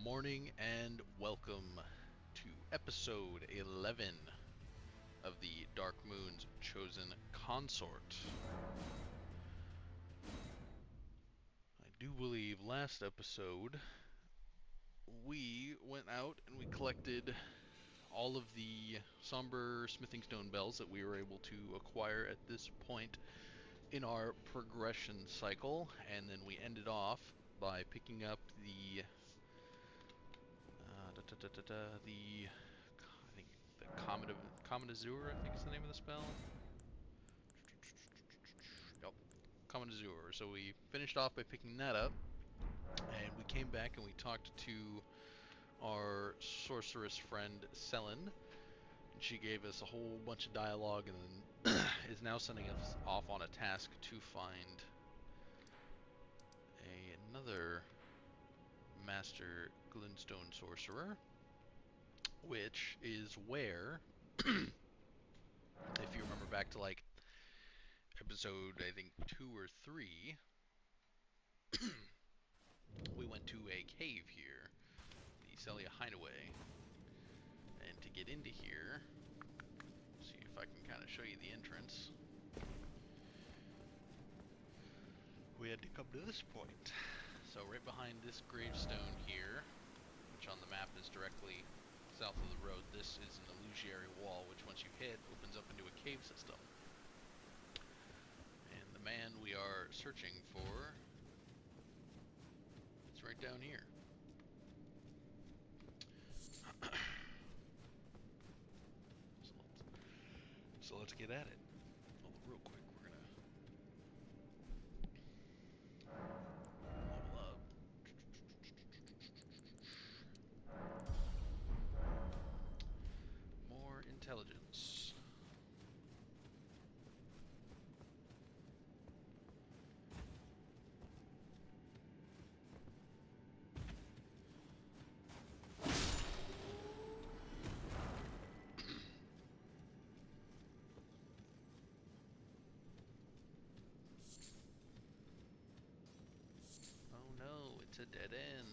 morning and welcome to episode 11 of the Darkmoon's Chosen Consort. I do believe last episode we went out and we collected all of the somber smithing stone bells that we were able to acquire at this point in our progression cycle, and then we ended off by picking up the I think the Comet Azure, I think is the name of the spell. Yep, Comet Azure. So we finished off by picking that up, and we came back and we talked to our sorceress friend Selin. And she gave us a whole bunch of dialogue, and then is now sending us off on a task to find another master glintstone sorcerer, which is where, if you remember back to like episode, I think 2 or 3, we went to a cave here, the Celia Hideaway, and to get into here, see if I can kind of show you the entrance, we had to come to this point. So right behind this gravestone here, which on the map is directly south of the road, this is an illusionary wall, which once you hit, opens up into a cave system. And the man we are searching for, it's right down here. So let's get at it. Well, real quick, we're gonna level up. More intelligence. Oh no, it's a dead end.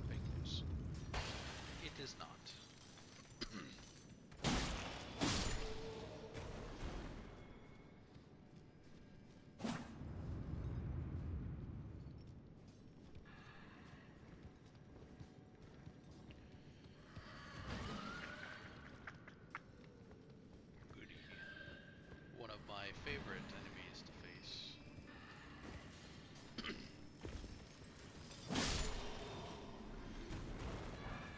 Fake news. It is not. Goody. One of my favorite enemies to face.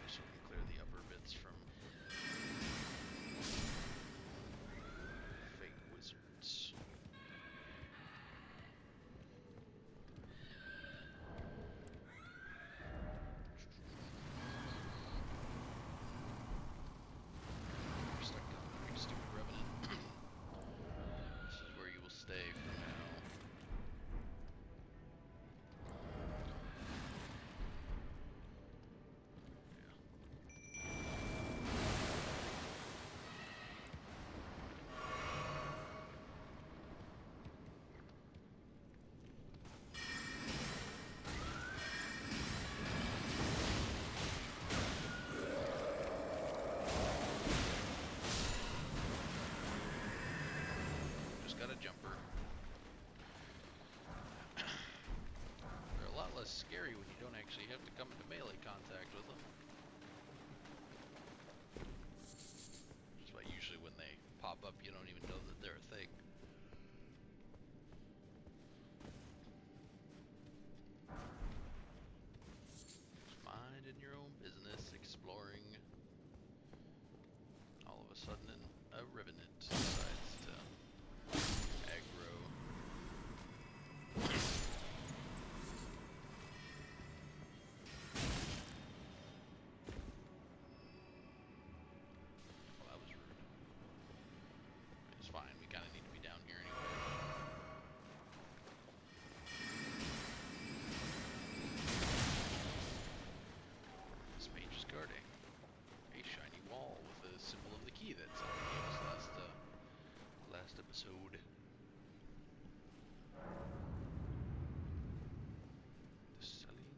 So we can clear the upper bits from fake wizards. You're stuck down there, you stupid revenant. This is where you will stay for now. Got a jumper. They're a lot less scary when you don't actually have to come into melee contact with them. Just why usually when they pop up you don't even know that they're a thing. Just minding your own business, exploring. All of a sudden a revenant decides to aggro. Well, that was rude. It's fine, we kind of need to be down here anyway. This mage is guarding a shiny wall with a symbol of the key that somebody gave us last episode. The Celia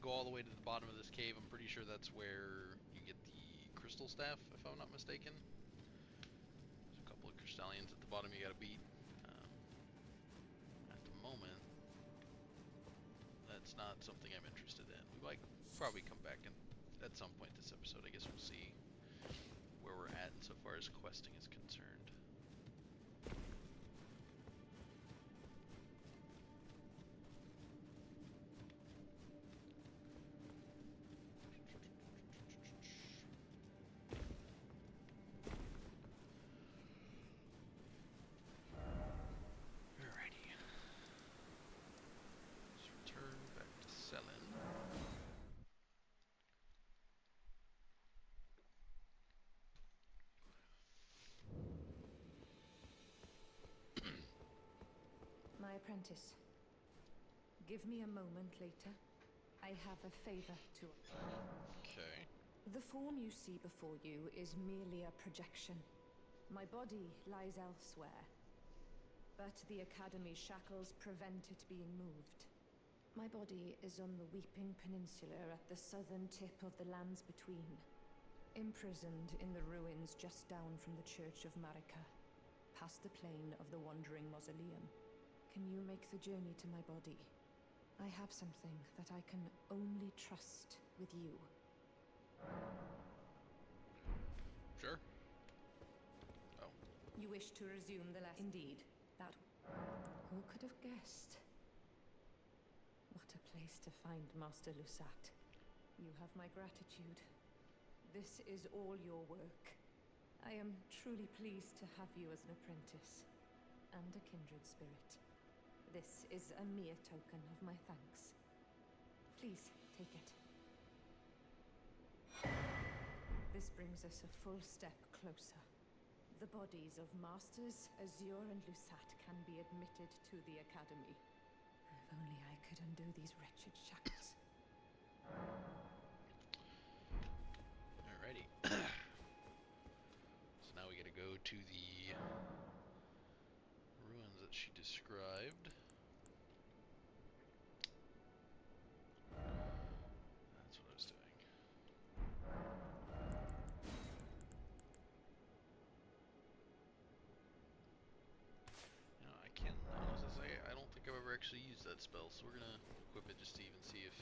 go all the way to the bottom of this cave. I'm pretty sure that's where you get the crystal staff, if I'm not mistaken. There's a couple of crystallians at the bottom you gotta beat. At the moment, that's not something I'm interested in. We might probably come back and at some point this episode. I guess we'll see where we're at insofar as questing is concerned. My apprentice, give me a moment later. I have a favor to... Okay. The form you see before you is merely a projection. My body lies elsewhere, but the Academy's shackles prevent it being moved. My body is on the Weeping Peninsula at the southern tip of the lands between, imprisoned in the ruins just down from the Church of Marika, past the plain of the Wandering Mausoleum. Can you make the journey to my body? I have something that I can only trust with you. Sure. Oh. You wish to resume the lesson? Indeed. That... Who could have guessed? What a place to find Master Lusat. You have my gratitude. This is all your work. I am truly pleased to have you as an apprentice, and a kindred spirit. This is a mere token of my thanks. Please, take it. This brings us a full step closer. The bodies of Masters Azure and Lusat can be admitted to the Academy. If only I could undo these wretched shackles. Alrighty. So now we gotta go to the ruins that she described. That's what I was doing. You know, I can honestly say I don't think I've ever actually used that spell, so we're gonna equip it just to even see if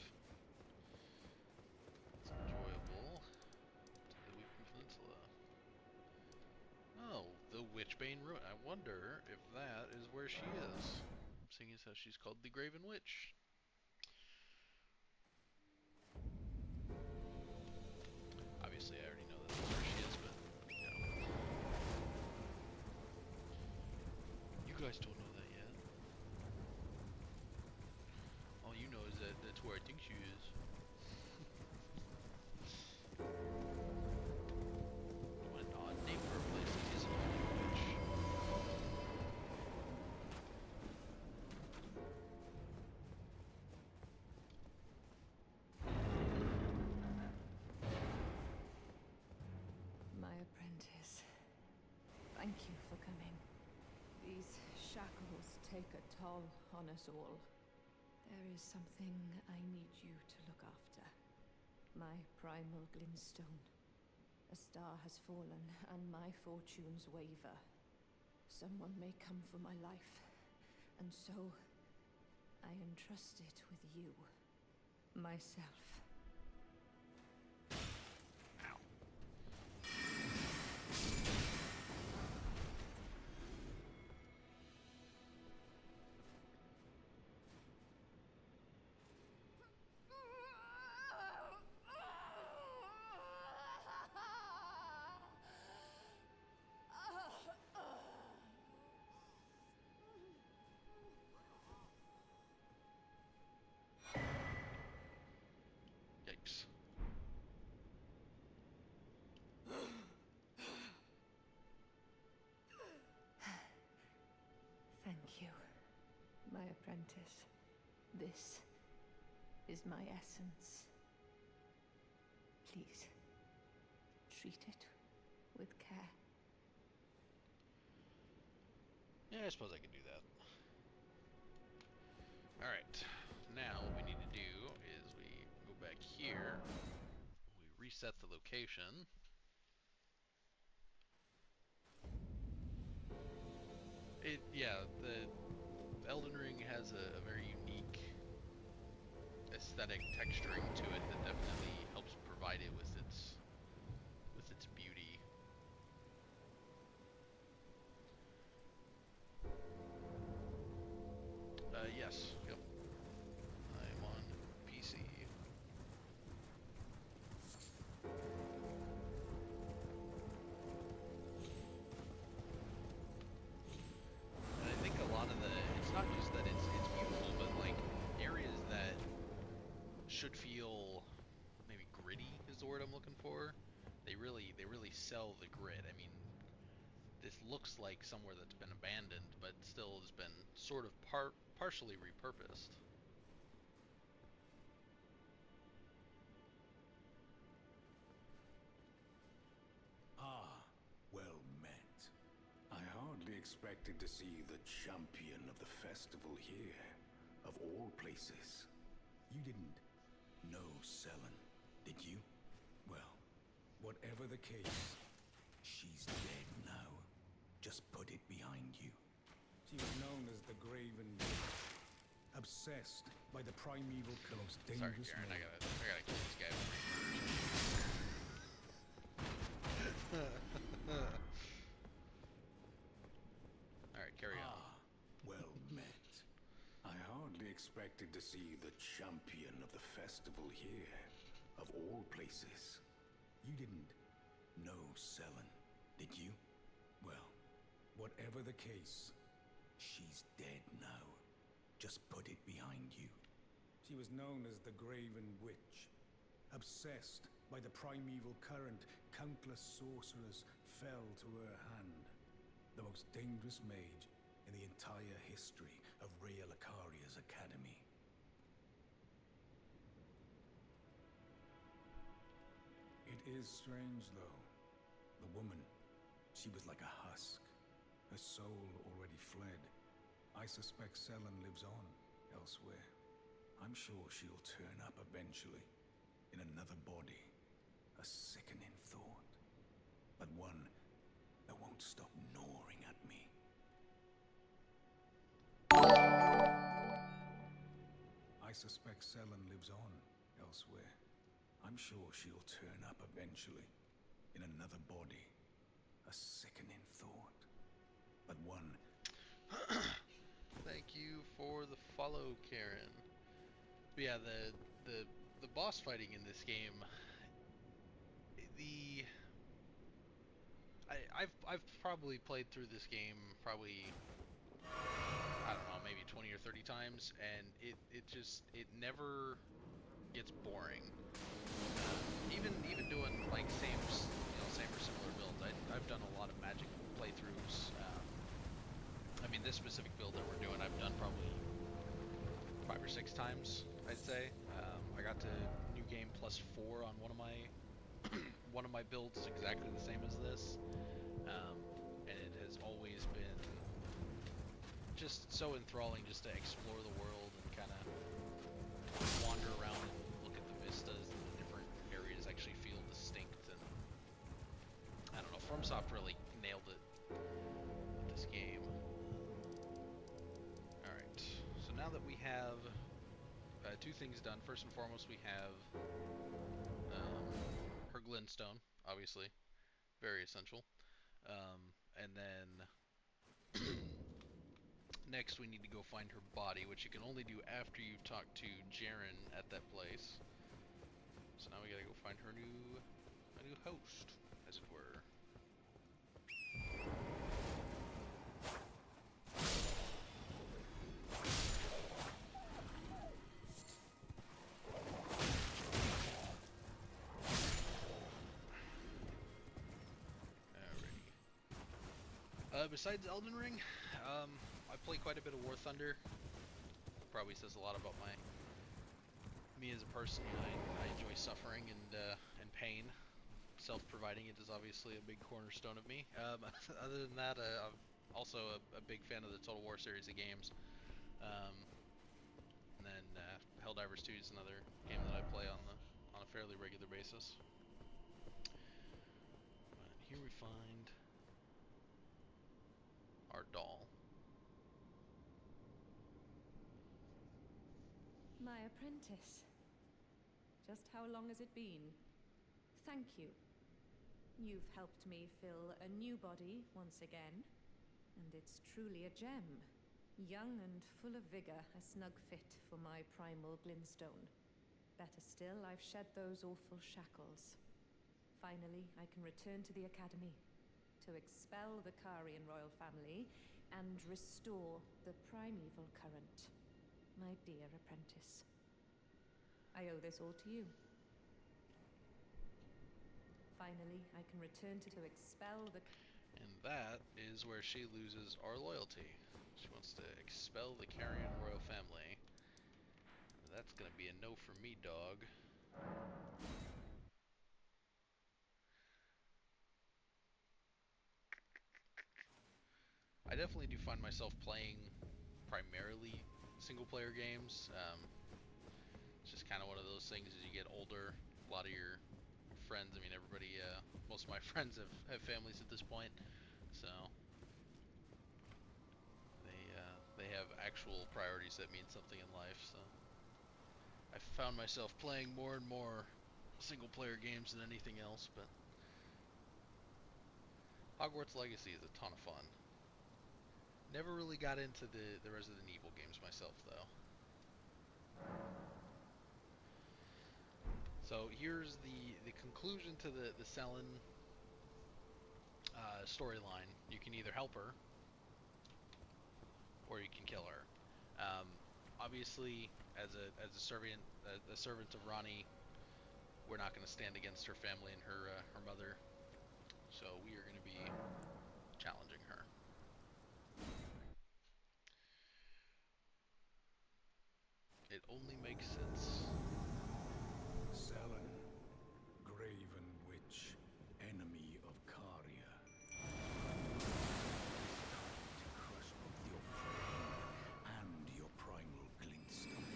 it's enjoyable. To the Weeping Peninsula. Oh, the Witchbane Ruin. I wonder if that is where she is. Seeing as how she's called the Graven Witch. Obviously, I already know that's where she is, but, you know. You guys don't know that yet. All you know is that that's where I think she is. What an odd name for a place that isn't a witch. My apprentice, thank you for coming. These shackles take a toll on us all. There is something I need you to look after. My primal glintstone. A star has fallen, and my fortunes waver. Someone may come for my life, and so I entrust it with you. Myself. Ow. Yikes. Thank you, my apprentice. This is my essence. Please, treat it with care. Yeah, I suppose I can do that. Alright, now what we need to do is we go reset the location. Yeah, the Elden Ring has a very unique aesthetic texturing to it that definitely helps provide it with its beauty. Yes, yep. I am on PC. And I think a lot of it's not just that it's beautiful, but like areas that should feel maybe gritty is the word I'm looking for. They really sell the grit. I mean, this looks like somewhere that's been abandoned, but still has been sort of partially repurposed. Ah, well met. I hardly expected to see the champion of the festival here, of all places. You didn't know Selen, did you? Well, whatever the case, she's dead now. Just put it behind you. She was known as the Graven, obsessed by the primeval most Sorry, dangerous. Karen, I gotta kill this guy. Alright, carry on. Ah, well met. I hardly expected to see the champion of the festival here, of all places. You didn't know Selen, did you? Well, whatever the case, she's dead now. Just put it behind you. She was known as the Graven Witch. Obsessed by the primeval current, countless sorcerers fell to her hand. The most dangerous mage in the entire history of Rellana's academy. It is strange, though. The woman, she was like a husk. Her soul already fled. I suspect Selen lives on elsewhere. I'm sure she'll turn up eventually, in another body. A sickening thought, but one that won't stop gnawing at me. I suspect Selen lives on elsewhere. I'm sure she'll turn up eventually, in another body. A sickening thought, but one. Thank you for the follow, Karen. But yeah, the boss fighting in this game, the I've probably played through this game probably, I don't know, maybe 20 or 30 times, and it never gets boring. Even doing like same or similar builds. I've done a lot of Magic playthroughs. I mean, this specific build that we're doing, I've done probably 5 or 6 times, I'd say. I got to New Game +4 on one of my one of my builds, exactly the same as this, and it has always been just so enthralling just to explore the world and kind of wander around and look at the vistas, and the different areas actually feel distinct. And I don't know, FromSoft really nailed it with this game. Alright, so now that we have 2 things done, first and foremost we have her glintstone, obviously, very essential. And then next we need to go find her body, which you can only do after you've talked to Jaren at that place. So now we gotta go find a new host, as it were. Besides Elden Ring, I play quite a bit of War Thunder. Probably says a lot about me as a person. I enjoy suffering and pain. Self-providing it is obviously a big cornerstone of me. Other than that, I'm also a big fan of the Total War series of games. And then Helldivers 2 is another game that I play on a fairly regular basis. find our doll. My apprentice. Just how long has it been? Thank you. You've helped me fill a new body once again, and it's truly a gem. Young and full of vigor, a snug fit for my primal glintstone. Better still, I've shed those awful shackles. Finally, I can return to the academy to expel the Carian royal family and restore the primeval current. My dear apprentice. I owe this all to you. Finally, I can return to expel the... And that is where she loses our loyalty. She wants to expel the Carian royal family. That's gonna be a no for me, dog. I definitely do find myself playing primarily single-player games. It's just kind of one of those things as you get older. A lot of your friends, I mean, everybody, most of my friends have families at this point, so they have actual priorities that mean something in life. So I found myself playing more and more single-player games than anything else. But Hogwarts Legacy is a ton of fun. Never really got into the Resident Evil games myself, though. So here's the conclusion to the Selen storyline. You can either help her, or you can kill her. Obviously, as a servant of Ranni, we're not going to stand against her family and her mother. So we are going to be challenging her. It only makes sense. Selen, Graven witch, enemy of Caria. To crush both your flame and your primal glintstone.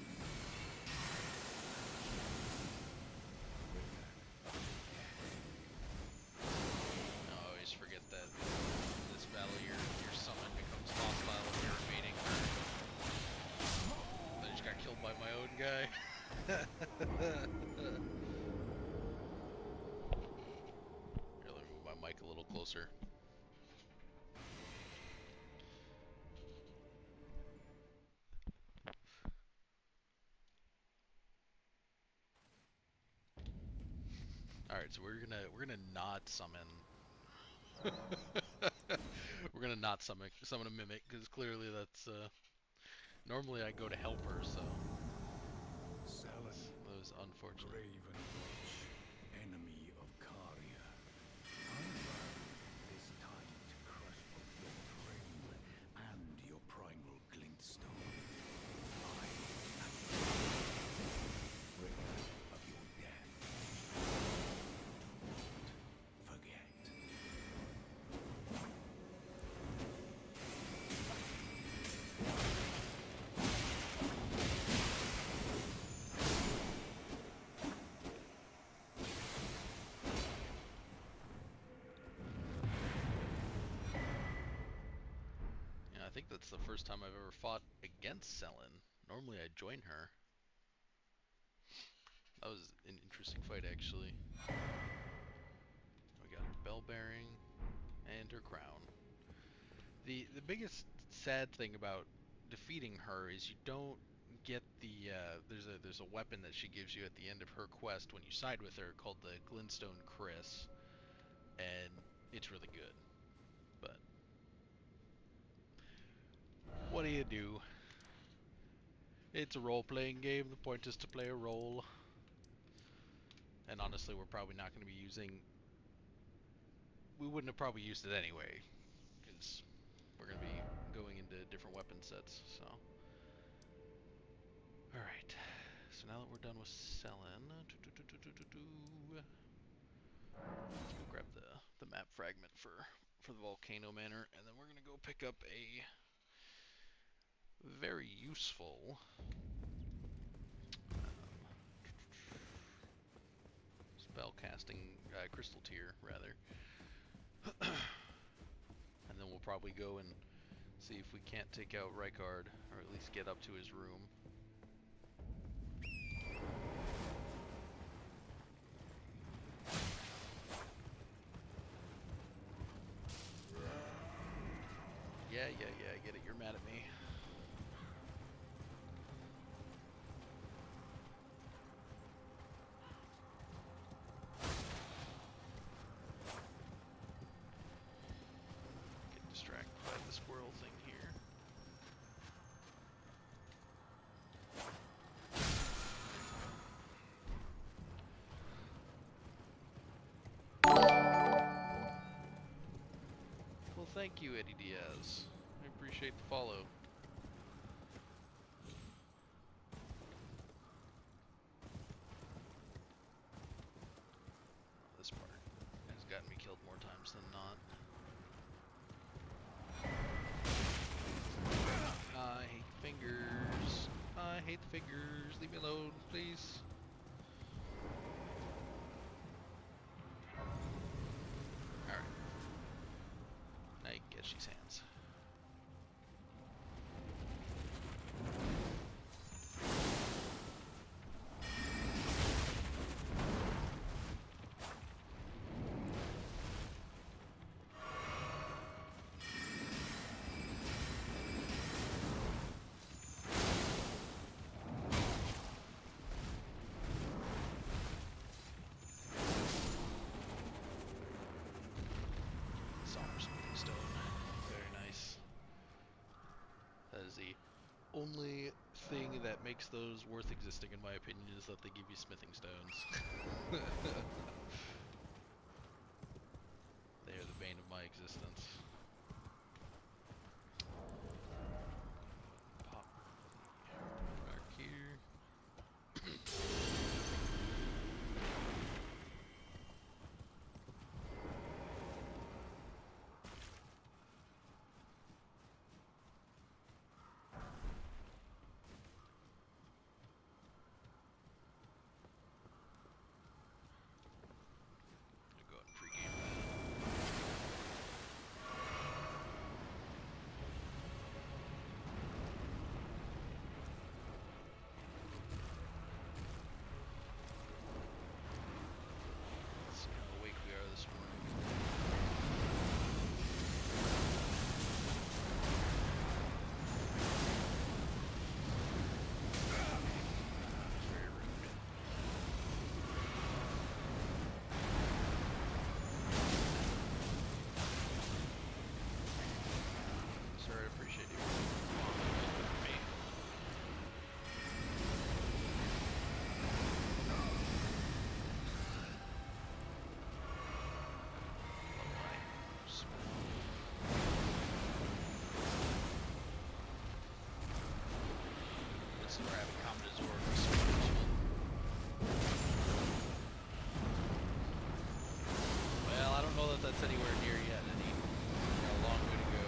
I always forget that in this battle your summon becomes hostile if you're evading her. I just got killed by my own guy. Here, let me move my mic a little closer. Alright, so we're gonna not summon we're gonna not summon a mimic, because clearly that's normally I go to help her, so Selen, that was unfortunate. Graven witch, enemy of Caria. However, it is time to crush both your flame and your primal glintstone. I am the bringer of your death. Do not forget. Yeah, I think that's the first time I've ever fought against Selen. Normally I join her. That was an interesting fight, actually. We got her bell bearing and her crown. The biggest sad thing about defeating her is you don't get the there's a weapon that she gives you at the end of her quest when you side with her called the glintstone crest, and it's really good. But what do you do? It's a role-playing game. The point is to play a role. And honestly, we're probably not going to be using... We wouldn't have probably used it anyway, because we're going to be going into different weapon sets, so... Alright, so now that we're done with Selen, let's go grab the map fragment for the Volcano Manor, and then we're going to go pick up a very useful spell casting, crystal tier, rather. And then we'll probably go and see if we can't take out Rykard, or at least get up to his room. Yeah, I get it. You're mad at me. Get distracted by the squirrel thing here. Well, thank you, Eddie Diaz. I appreciate the follow. This part has gotten me killed more times than not. I hate fingers. I hate the fingers. Leave me alone, please. Alright. Now you can get these hands. Only thing that makes those worth existing, in my opinion, is that they give you smithing stones. They are the bane of my existence. Pop back here. That's anywhere near yet, Eddie. We got a long way to go.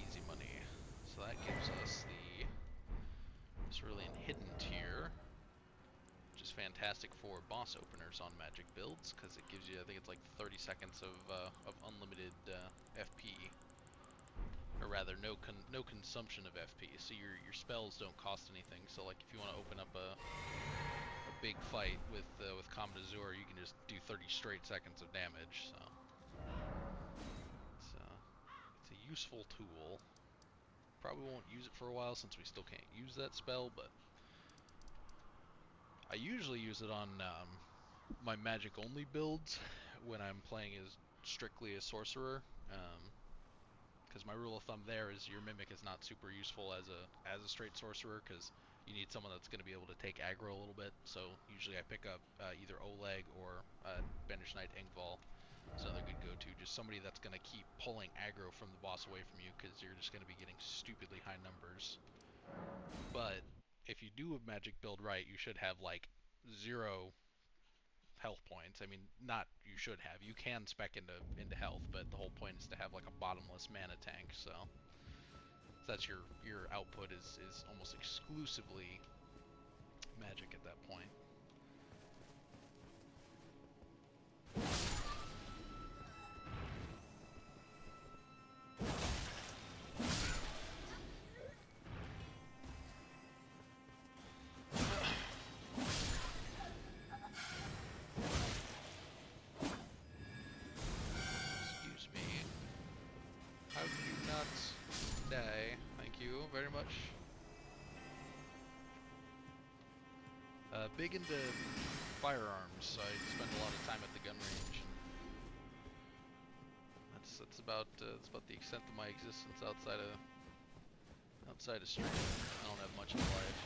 Easy money. So that gives us the Cerulean Hidden tier, which is fantastic for boss openers on magic builds, because it gives you, I think it's like 30 seconds of unlimited FP, or rather no consumption of FP. So your spells don't cost anything. So like if you want to open up a big fight with Comet Azure, you can just do 30 straight seconds of damage. So it's a useful tool. Probably won't use it for a while since we still can't use that spell, but I usually use it on my magic only builds when I'm playing as strictly a sorcerer, because my rule of thumb there is your mimic is not super useful as a straight sorcerer, because you need someone that's going to be able to take aggro a little bit. So usually I pick up either Oleg or Banished Knight Ingval. It's another good go-to, just somebody that's going to keep pulling aggro from the boss away from you, because you're just going to be getting stupidly high numbers. But if you do a magic build right, you should have like 0 health points. I mean, not you should have. You can spec into health, but the whole point is to have like a bottomless mana tank. So that's your output is almost exclusively magic at that point. Very much. Big into firearms. I spend a lot of time at the gun range. That's about the extent of my existence outside of streaming. I don't have much in life.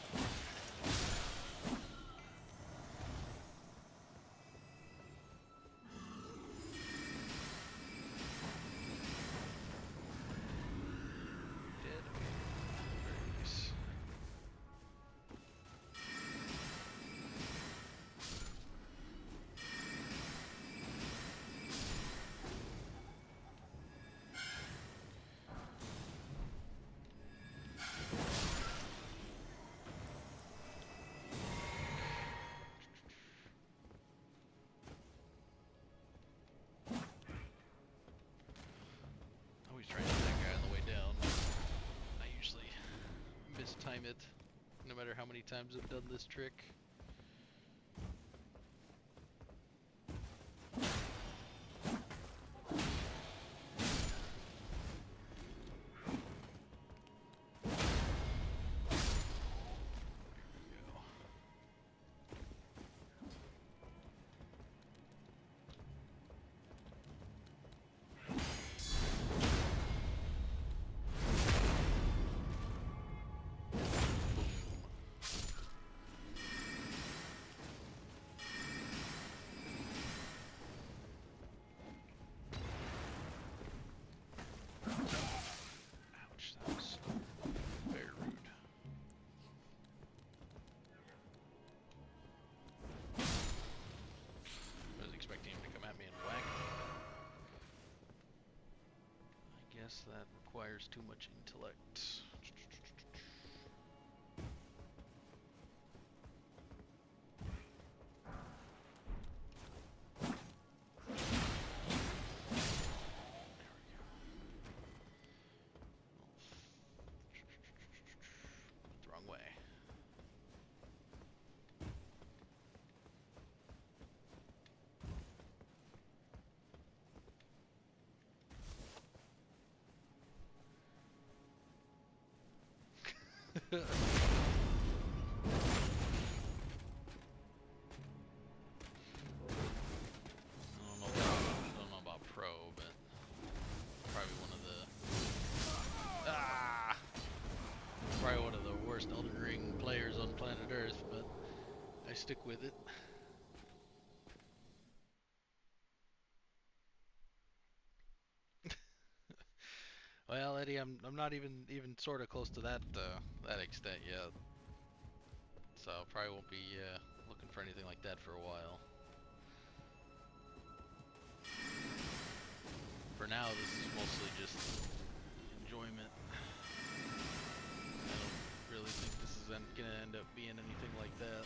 Trying to hit that guy on the way down. I usually mistime it, no matter how many times I've done this trick. That requires too much intellect. The wrong way. I don't know about pro, but probably one of the worst Elden Ring players on planet Earth, but I stick with it. Well, Eddie, I'm not even sort of close to that extent yet, so probably won't be looking for anything like that for a while. For now, this is mostly just enjoyment. I don't really think this is gonna end up being anything like that.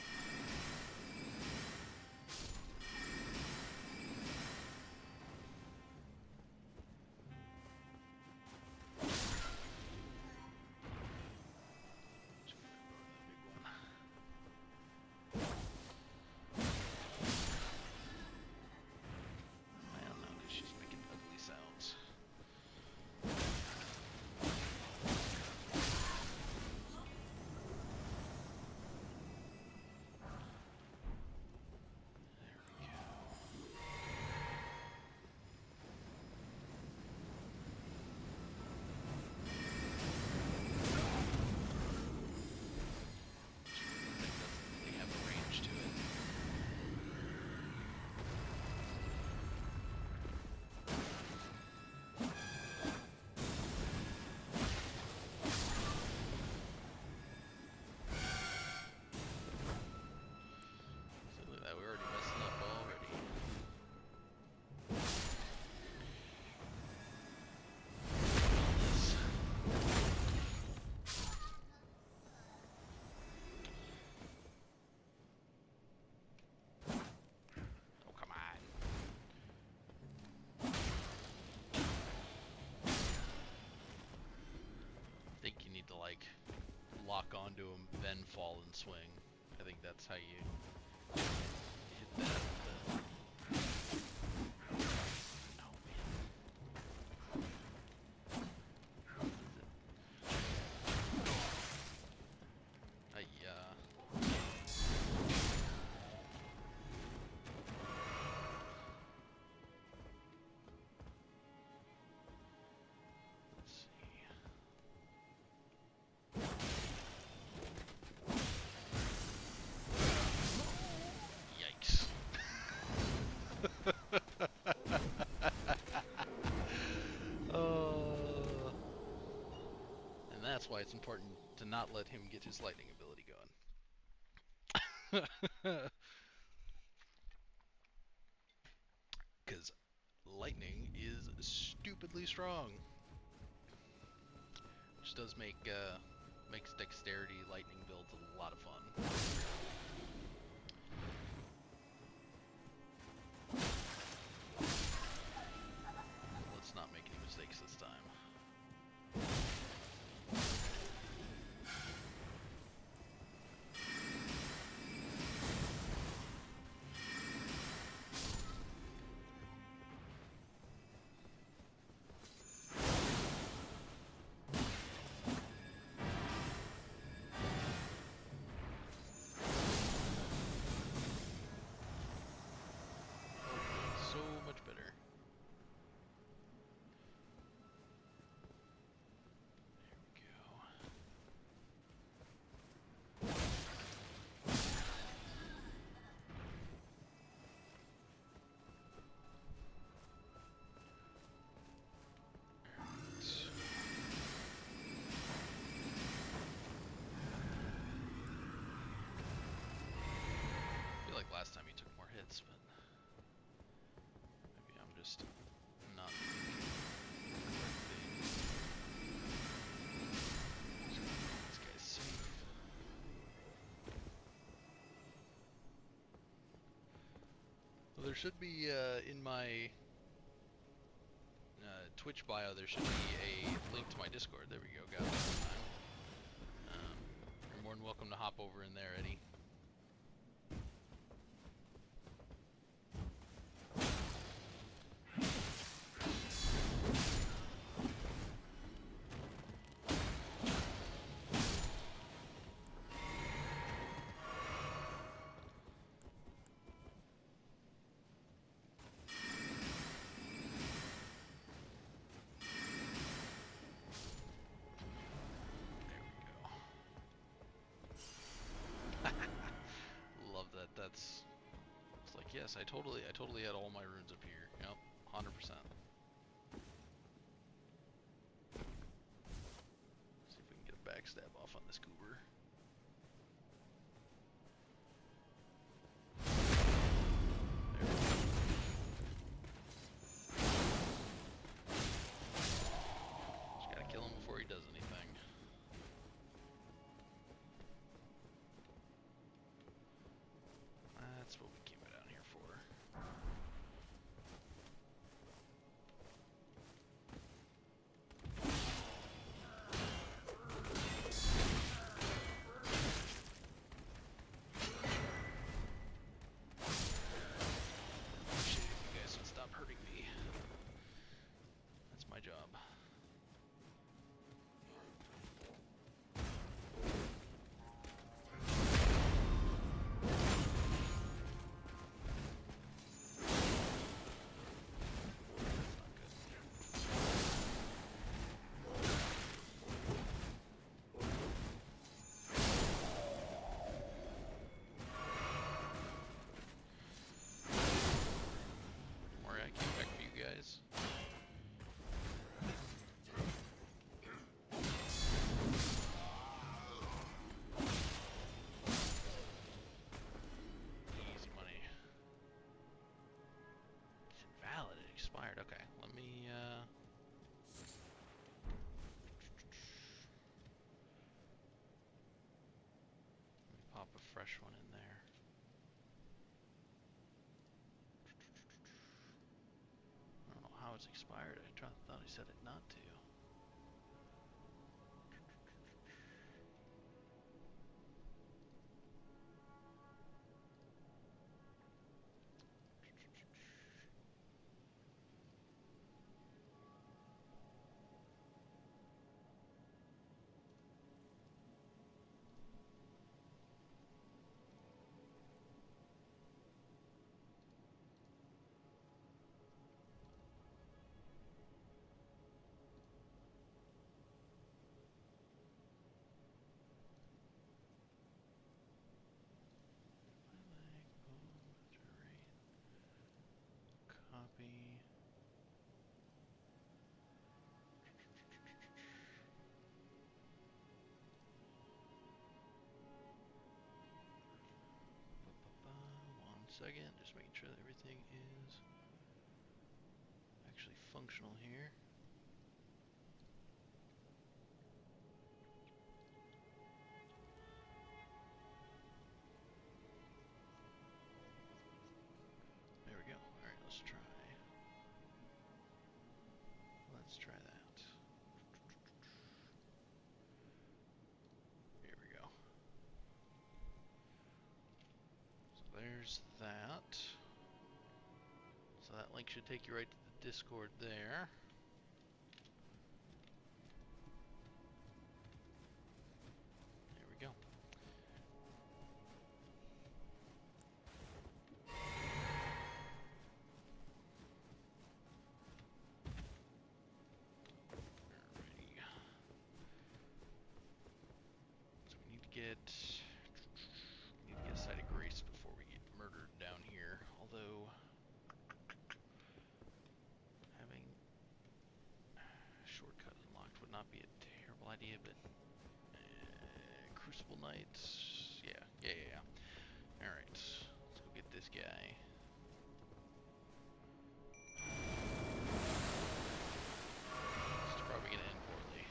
then fall and swing. I think that's how you hit that. Oh man. Let's see. Yikes. And that's why it's important to not let him get his lightning ability going. Because lightning is stupidly strong. Which does makes dexterity lightning builds a lot of fun. Let's not make any mistakes this time. So much better. I feel like last time he took more hits, but maybe I'm just not thinking correctly. This guy's safe. Well, there should be in my Twitch bio, there should be a link to my Discord. There we go, got it this time. You're more than welcome to hop over in there, Eddie. Love that. It's like, yes, I totally had all my runes up here. Yep, 100%. See if we can get a backstab off on this goober. There we go. Just gotta kill him before he does anything. That's what we came down here for. Shit, you guys would stop hurting me. That's my job. Guys. Easy money. It's invalid. It expired. Okay, let me pop a fresh one in there. I don't know how it's expired. I thought he said it not to. second, just making sure that everything is actually functional here. There we go. Alright, let's try. Let's try that. Here we go. So there's that. So that link should take you right to the Discord there. There we go. We need to get a site of grace before we get murdered down here. Although having a shortcut unlocked would not be a terrible idea, but Crucible Knights, yeah. All right, let's go get this guy. It's probably gonna end poorly.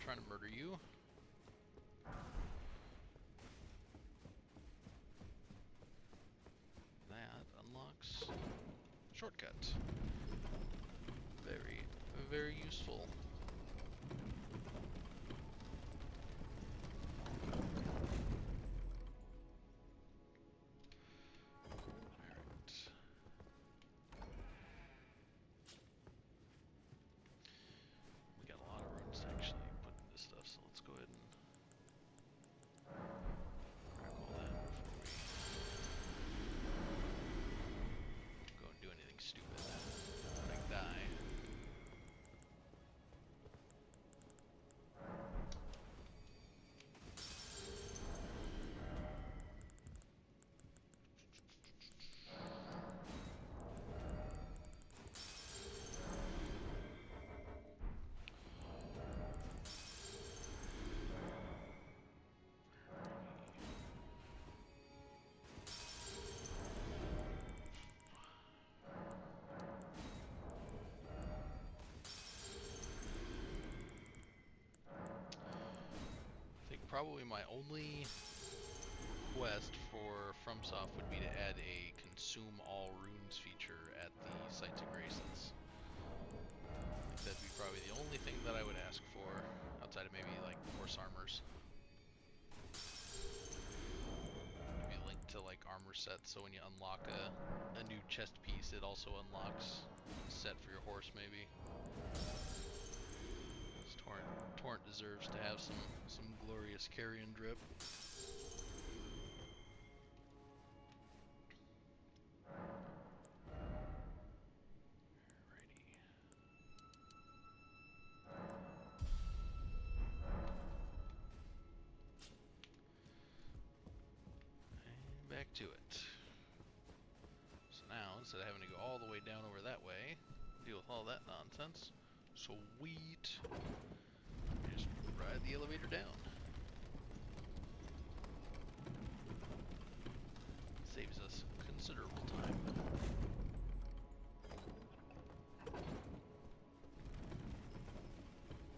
Trying to murder you. That unlocks shortcut. Very, very useful. Probably my only request for FromSoft would be to add a consume all runes feature at the Sites of Graces. I think that'd be probably the only thing that I would ask for, outside of maybe like horse armors. Maybe link to like armor sets, so when you unlock a new chest piece, it also unlocks a set for your horse maybe. Torrent deserves to have some glorious Carian drip. Alrighty. And back to it. So now, instead of having to go all the way down over that way, deal with all that nonsense, sweet. Just ride the elevator down. Saves us considerable time.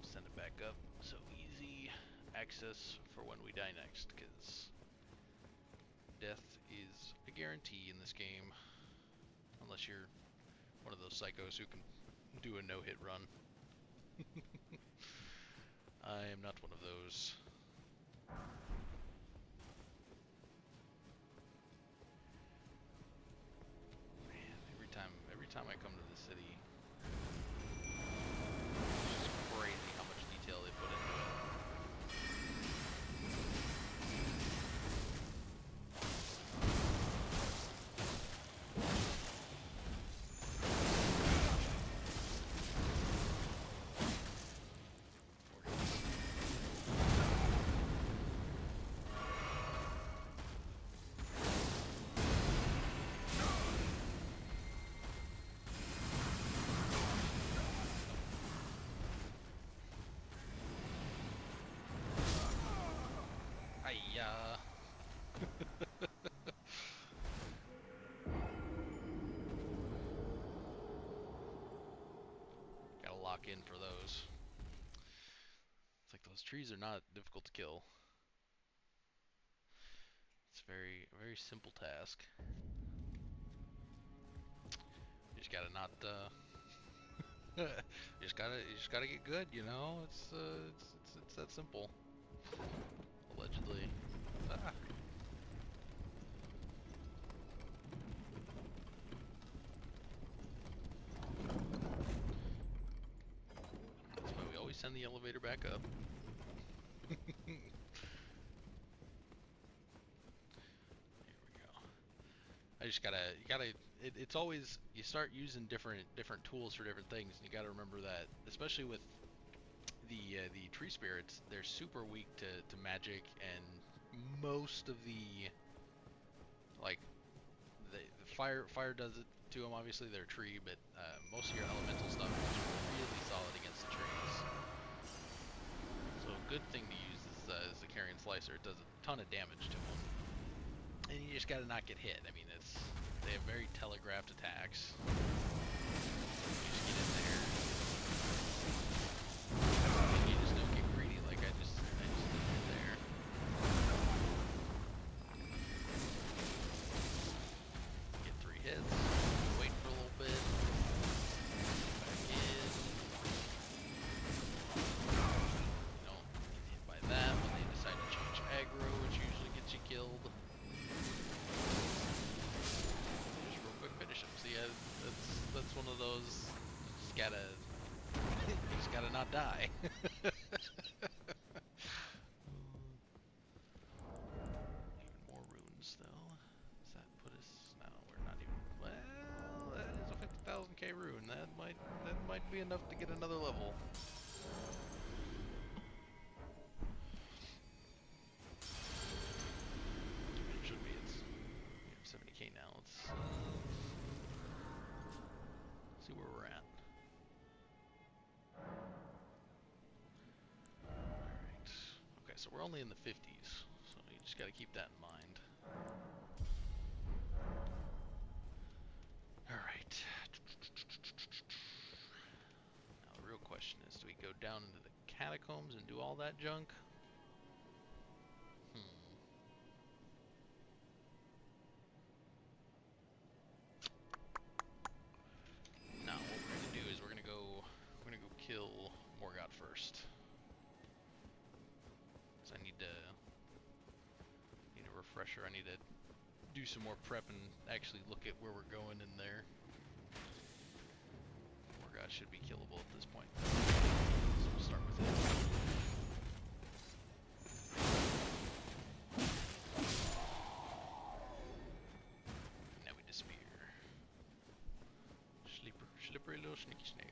Send it back up. So easy access for when we die next, because death is a guarantee in this game. Unless you're one of those psychos who can do a no-hit run. I am not one of those. Man, every time I come to the city, it's just crazy how much detail they put into it. Yeah. Gotta lock in for those. It's like those trees are not difficult to kill. It's a very simple task. You just gotta not, you just gotta get good, you know? It's that simple. Allegedly. Ah. That's why we always send the elevator back up. I just it's always, you start using different tools for different things, and you gotta remember that, especially with the tree spirits, they're super weak to magic, and most of the, like, the fire does it to them, obviously, they're a tree, but most of your elemental stuff is really solid against the trees. So a good thing to use is the Carian Slicer. It does a ton of damage to them. And you just gotta not get hit. I mean, they have very telegraphed attacks. You just get in there. And you just don't get greedy like I just did there. Get 3 hits. Wait for a little bit. Back in. You don't get hit by that when they decide to change aggro, which usually gets you killed. That's one of those, you just gotta not die. Even more runes though. Does that put us, no, we're not even, well, that is a 50,000k rune. That might be enough to get another level. It should be, we have 70k now. Let's see where we're at. Alright. Okay, so we're only in the 50s, so you just gotta keep that in mind. Alright. Now the real question is, do we go down into the catacombs and do all that junk? Now what we're gonna do is we're gonna go kill Morgoth first. So I need a refresher. I need to do some more prep and actually look at where we're going in there. Morgoth should be killable at this point. So we'll start with it. Now we disappear. Slippery little sneaky snake.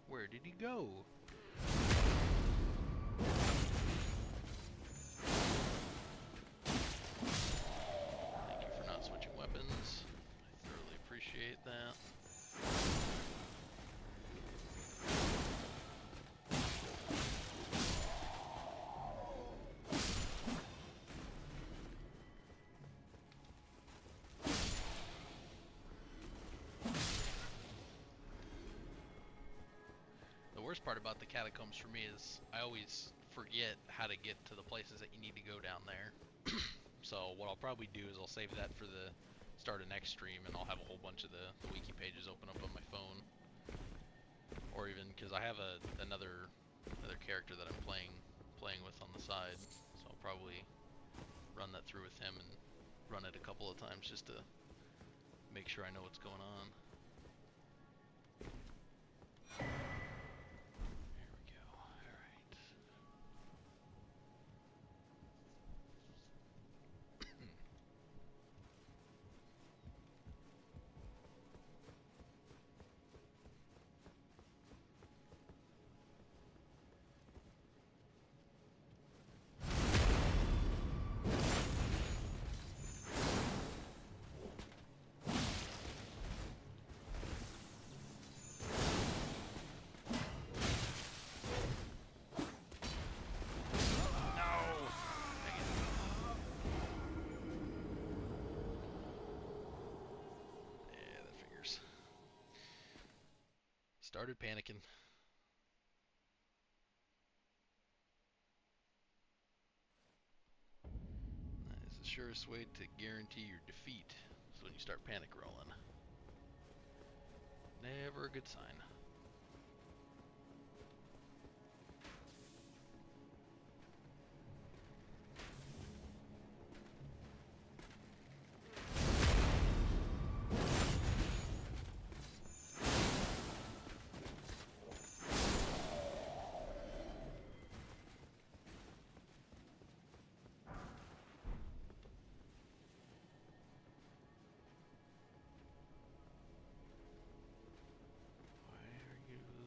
Where did he go? Thank you for not switching weapons. I thoroughly appreciate that. The worst part about the catacombs for me is I always forget how to get to the places that you need to go down there. So what I'll probably do is I'll save that for the start of next stream, and I'll have a whole bunch of the wiki pages open up on my phone. Or even, because I have another character that I'm playing with on the side, so I'll probably run that through with him and run it a couple of times just to make sure I know what's going on. started panicking. That is the surest way to guarantee your defeat. So when you start panic rolling. Never a good sign.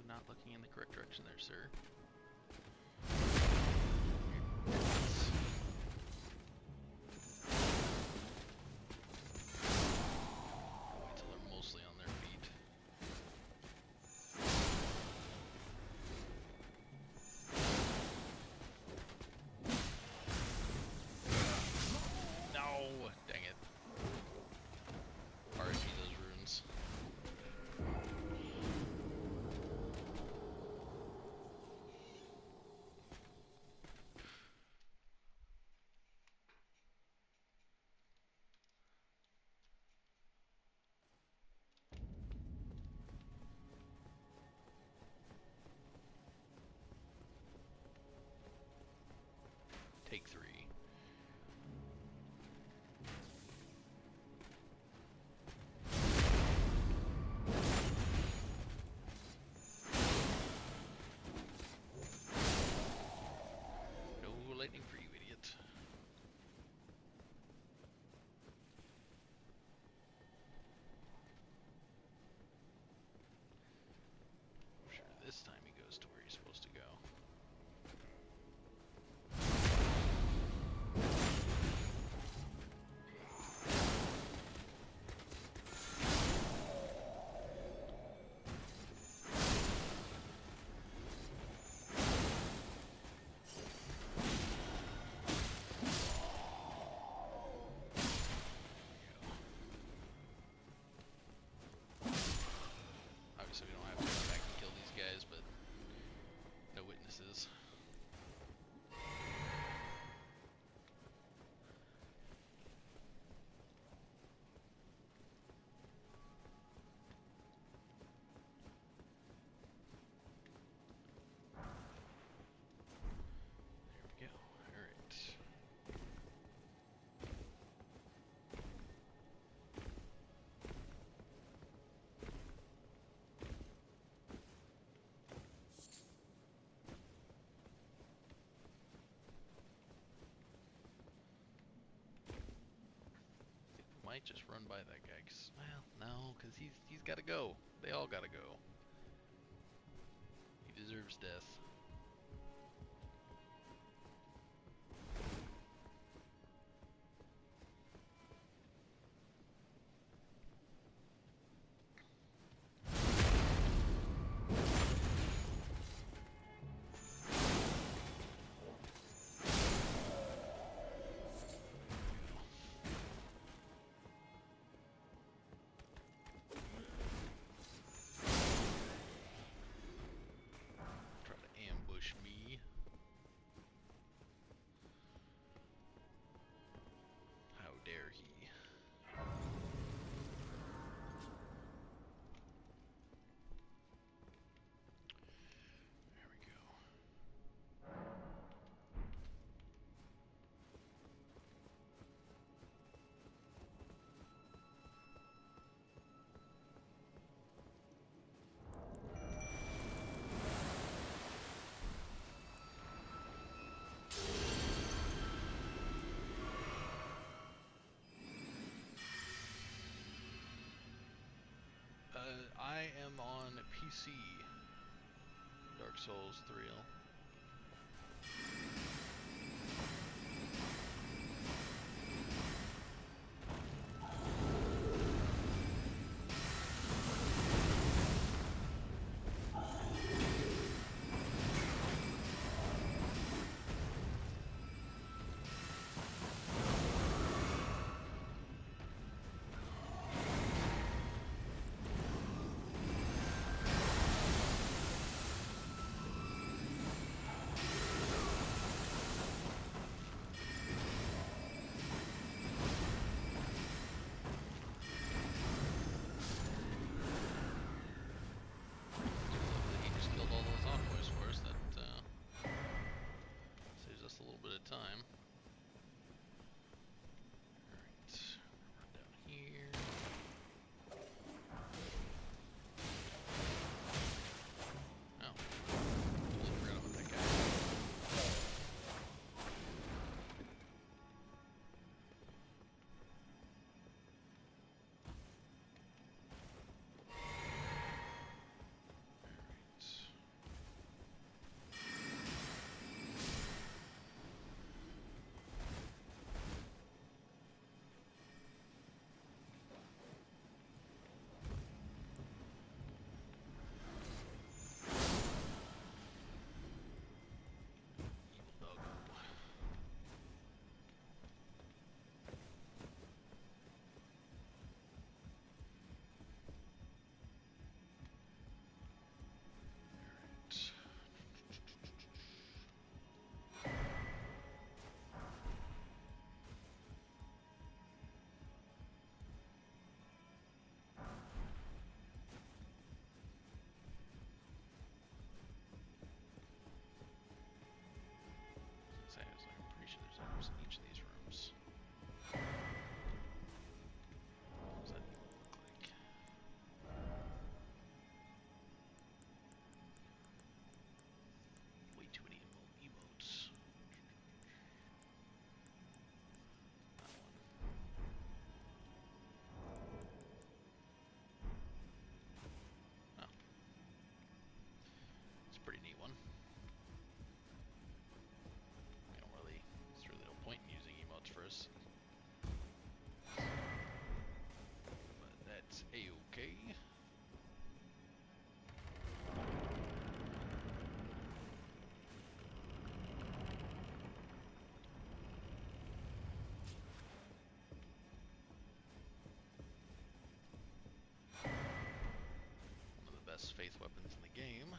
Not looking in the correct direction there, sir. Wait till they're mostly on their feet. No! Dang it. RIP those runes. Take 3. No lightning for you, idiot. I'm sure this time he goes to where he's supposed to go. Obviously we don't have to come back and kill these guys, but no witnesses. There we go. Alright. Might just run by that guy, cause, well, no, because he's got to go. They all got to go. He deserves death. Try to ambush me. How dare he? There we go. I am on PC. Dark Souls 3. accuracy. But that's a-okay. One of the best faith weapons in the game.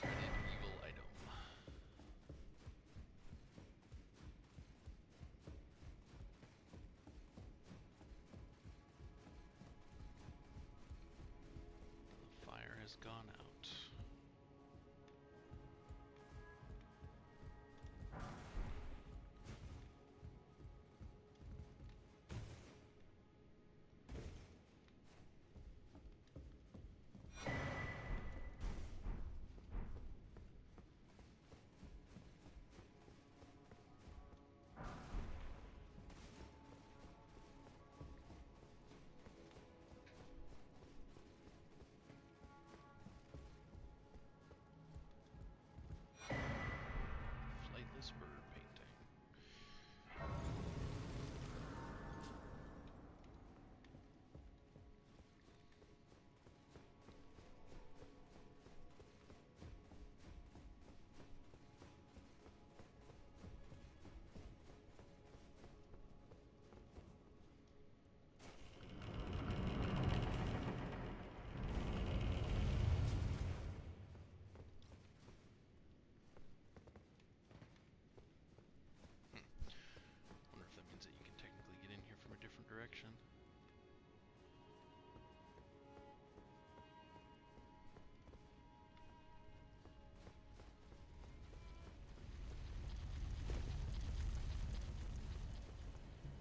Dreaded evil item. The fire has gone out. Flightless bird painting. Wonder if that means that you can technically get in here from a different direction.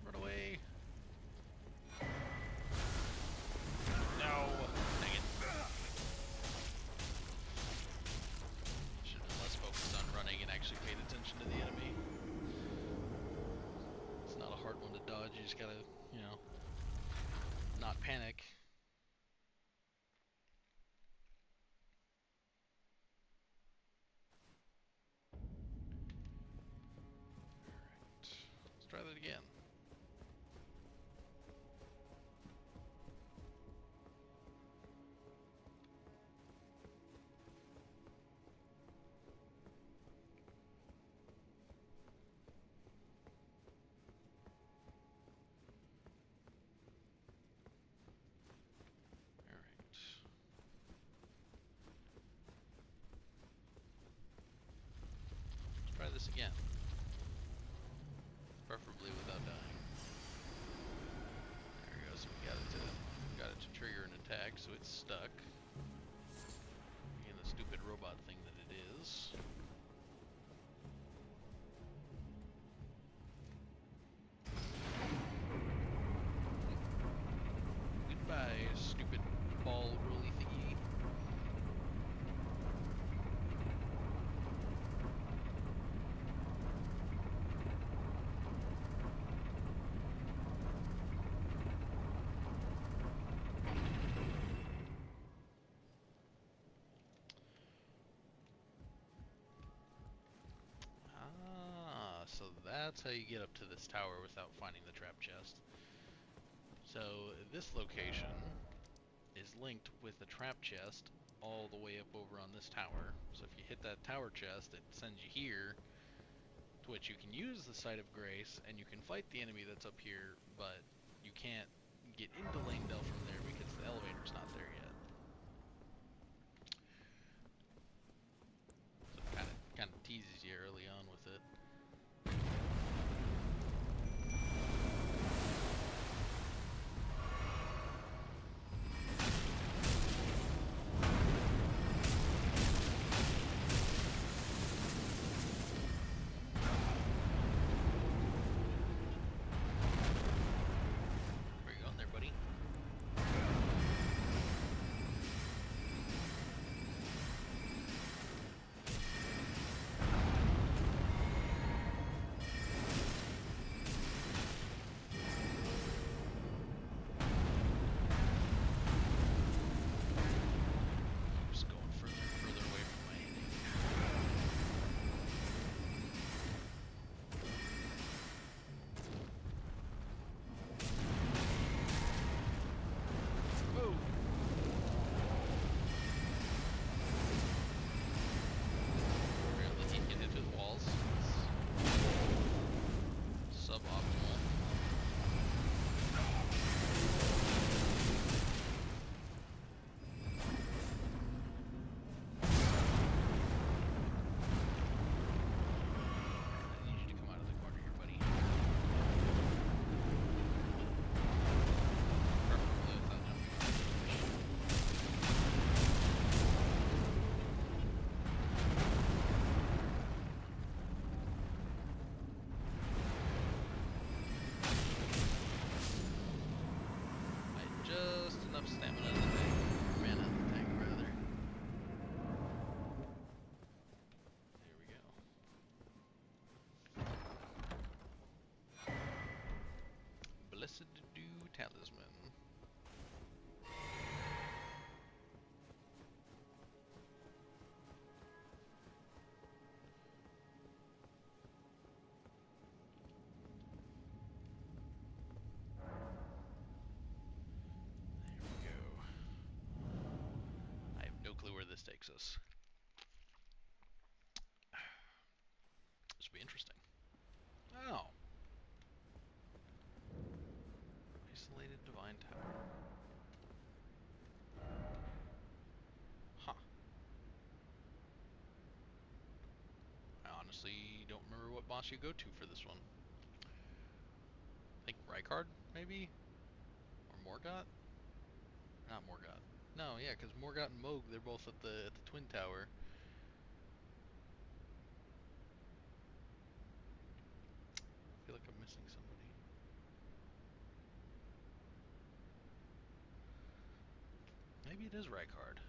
Run away! No! Dang it. Should have been less focused on running and actually paid attention to the enemy. It's not a hard one to dodge, you just gotta, you know, not panic. Alright, let's try that again. Alright. Let's try this again. Preferably without dying. There we go, so we got it to trigger an attack, so it's stuck. Being the stupid robot thing that it is. Goodbye, stupid ball rolly thingy. So that's how you get up to this tower without finding the trap chest. So this location is linked with the trap chest all the way up over on this tower. So if you hit that tower chest, it sends you here, to which you can use the Site of Grace, and you can fight the enemy that's up here, but you can't get into Lanedell from there because the elevator's not there yet. So it kind of teases you early on with it. Where you going there, buddy? takes us. This will be interesting. Oh. Isolated Divine Tower. Huh. I honestly don't remember what boss you go to for this one. I think Rykard, maybe? Or Morgott? Not Morgott. No, yeah, because Morgott and Moog, they're both at the Twin Tower. I feel like I'm missing somebody. Maybe it is Rykard.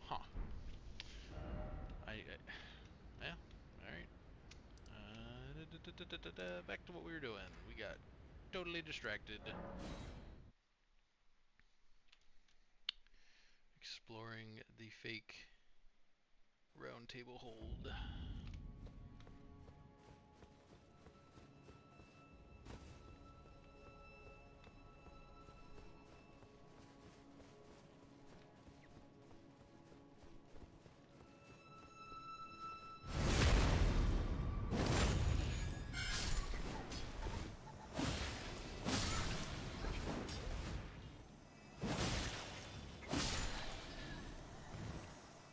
Huh. Yeah, alright. Back to what we were doing. We got totally distracted. Exploring the fake round table hold.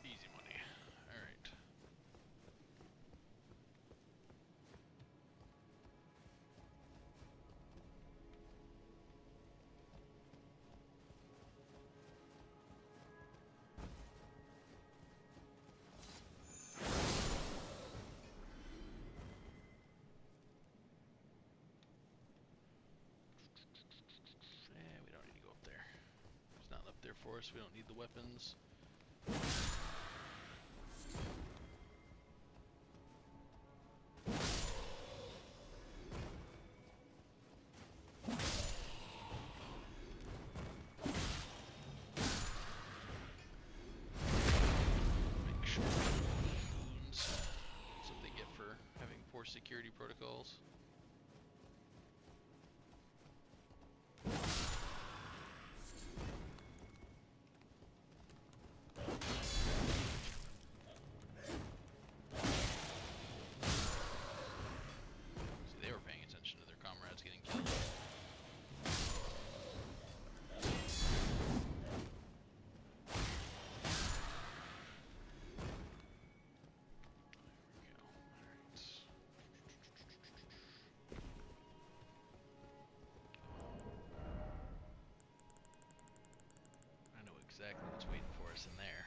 Easy money. Alright. We don't need to go up there. There's nothing up there for us. We don't need the weapons. Make sure wounds. That's what they get for having poor security protocols. Exactly what's waiting for us in there.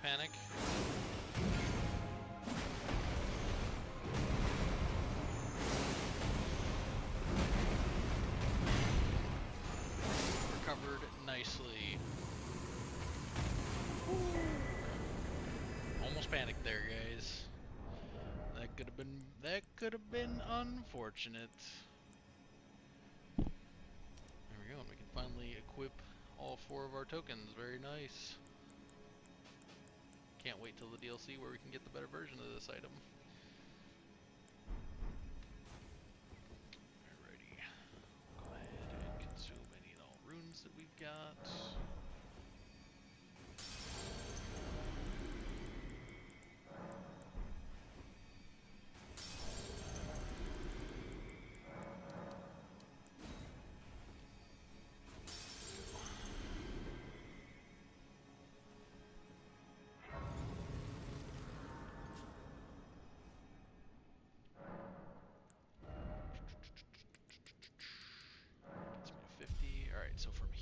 Panic. Recovered nicely. Almost panicked there, guys. That could have been unfortunate. There we go, and we can finally equip all 4 of our tokens. Very nice. Can't wait till the DLC where we can get the better version of this item. Alrighty. Go ahead and consume any and all runes that we've got.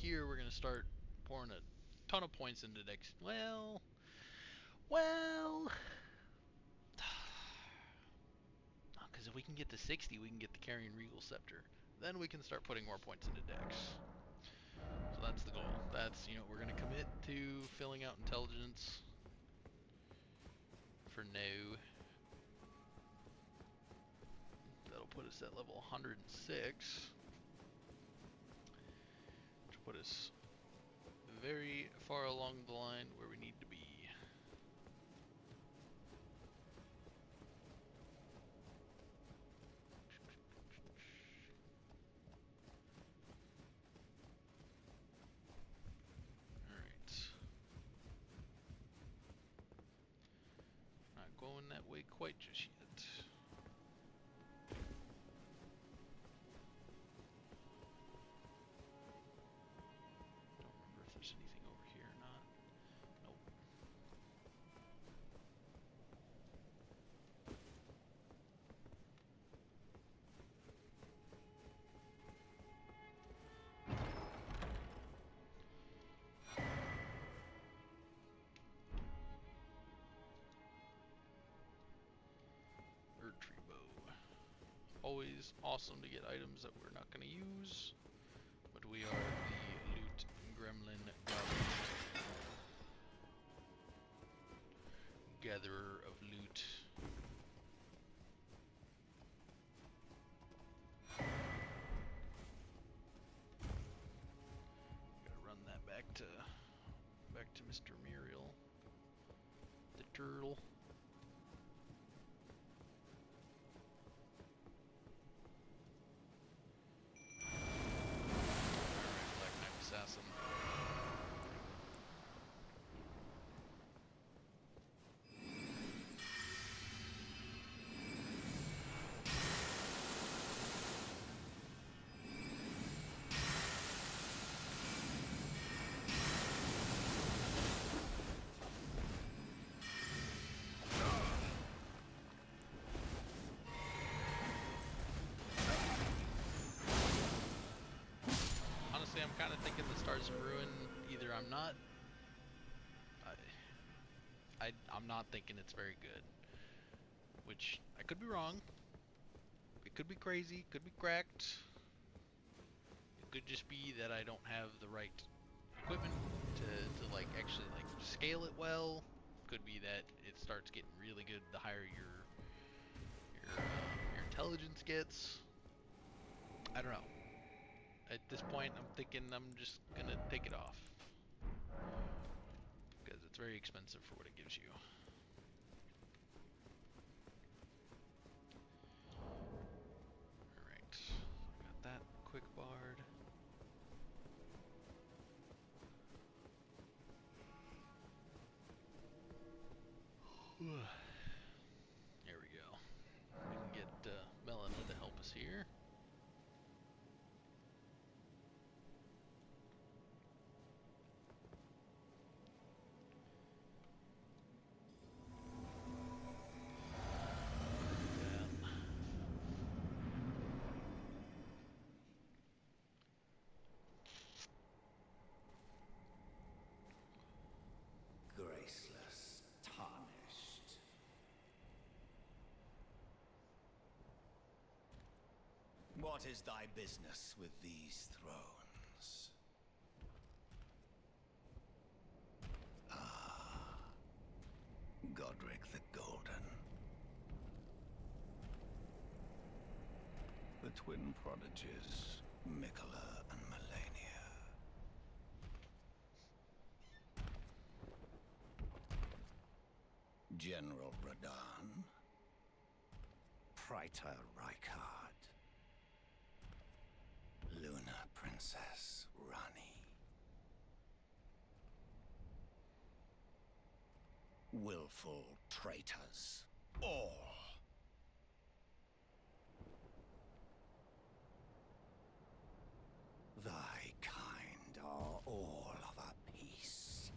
here we're gonna start pouring a ton of points into decks. Well, because if we can get to 60, we can get the Carian Regal scepter. Then we can start putting more points into decks. So that's the goal. That's, we're gonna commit to filling out intelligence for now. That'll put us at level 106. Which will put us very far along the line where we need to be. Alright. Not going that way quite just yet. There's anything over here or not. Nope. Tree bow. Always awesome to get items that we're not going to use, but we are the loot gremlin goblin. Gatherer of loot. Gotta run that back to Mr. Muriel, the turtle. Alright, Black Knight Assassin. I'm kind of thinking the Stars of Ruin, either I'm not thinking it's very good, which I could be wrong. It could be crazy, could be cracked. It could just be that I don't have the right equipment to like actually like scale it well. Could be that it starts getting really good the higher your intelligence gets. I don't know. At this point, I'm thinking I'm just gonna take it off because it's very expensive for what it gives you. Alright, I got that quick bard. There we go. We can get Melina to help us here. Graceless, tarnished. What is thy business with these thrones? Ah, Godric the Golden. The twin prodigies, Mikola and Melania. General Radahn, Praetor Rykard, Luna Princess Rani, willful traitors, all. Thy kind are all of a piece.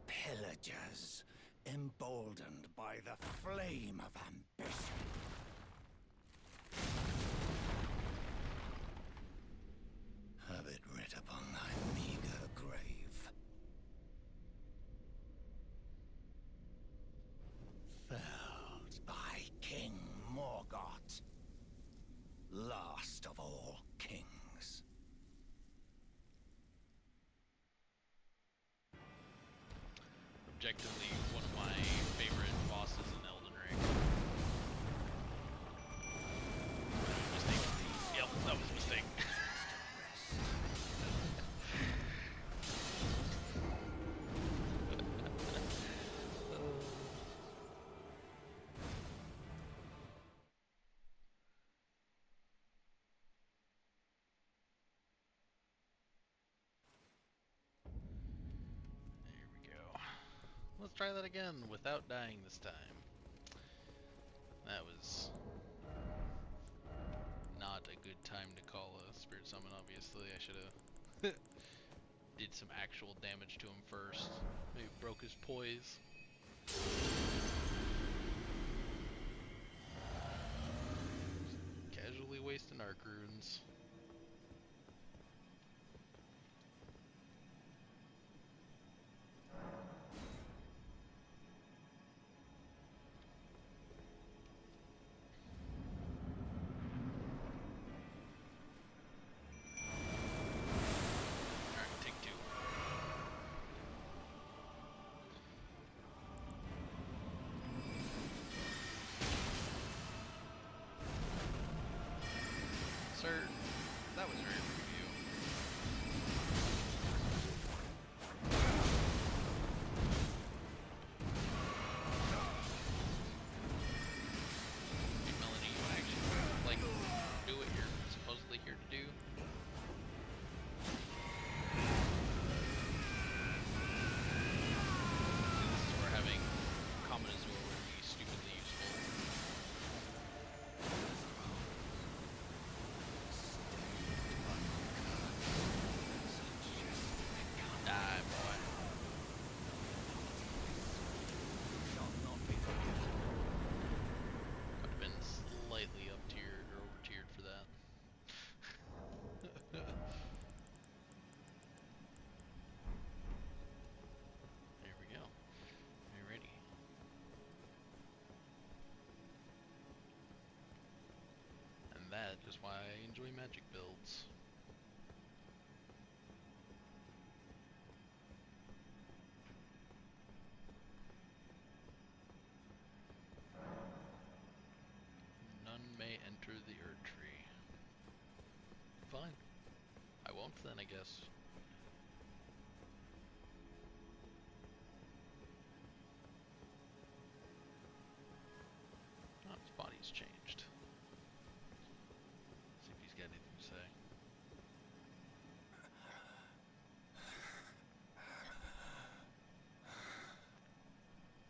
Pillagers, emboldened by the flame of ambition. King Morgoth, last of all kings. Objectively, one of my favorite bosses in Elden Ring. Mistake. Yep, that was a mistake. There we go. Let's try that again without dying this time. That was not a good time to call a spirit summon, obviously. I should have did some actual damage to him first. Maybe broke his poise. Casually wasting arc runes. Alright, take two. Sir, that was very rude of you. Hey, Melanie, you wanna actually, like, do what you're supposedly here to do? See, this is where having common Azure would be stupidly useful. Die, boy. Would have been slightly up tiered or over tiered for that. There we go. Are you ready? And that is why I enjoy magic builds. None may enter the Erd Tree. Fine. I won't then, I guess. Oh, his body's changed. See if he's got anything to say.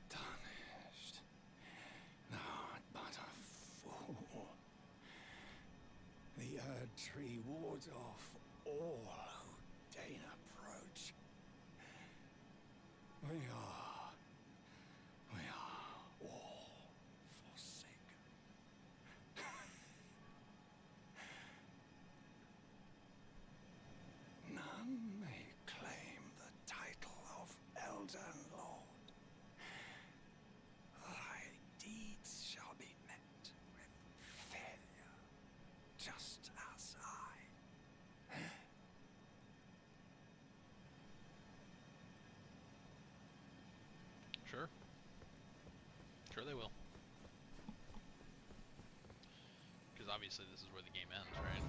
Tarnished. Thou art but a fool. The Erd Tree wards off all who deign approach. We are all forsaken. None may claim the title of Elden Lord. Thy deeds shall be met with failure, just as I. Sure. Sure they will. Because obviously this is where the game ends, right?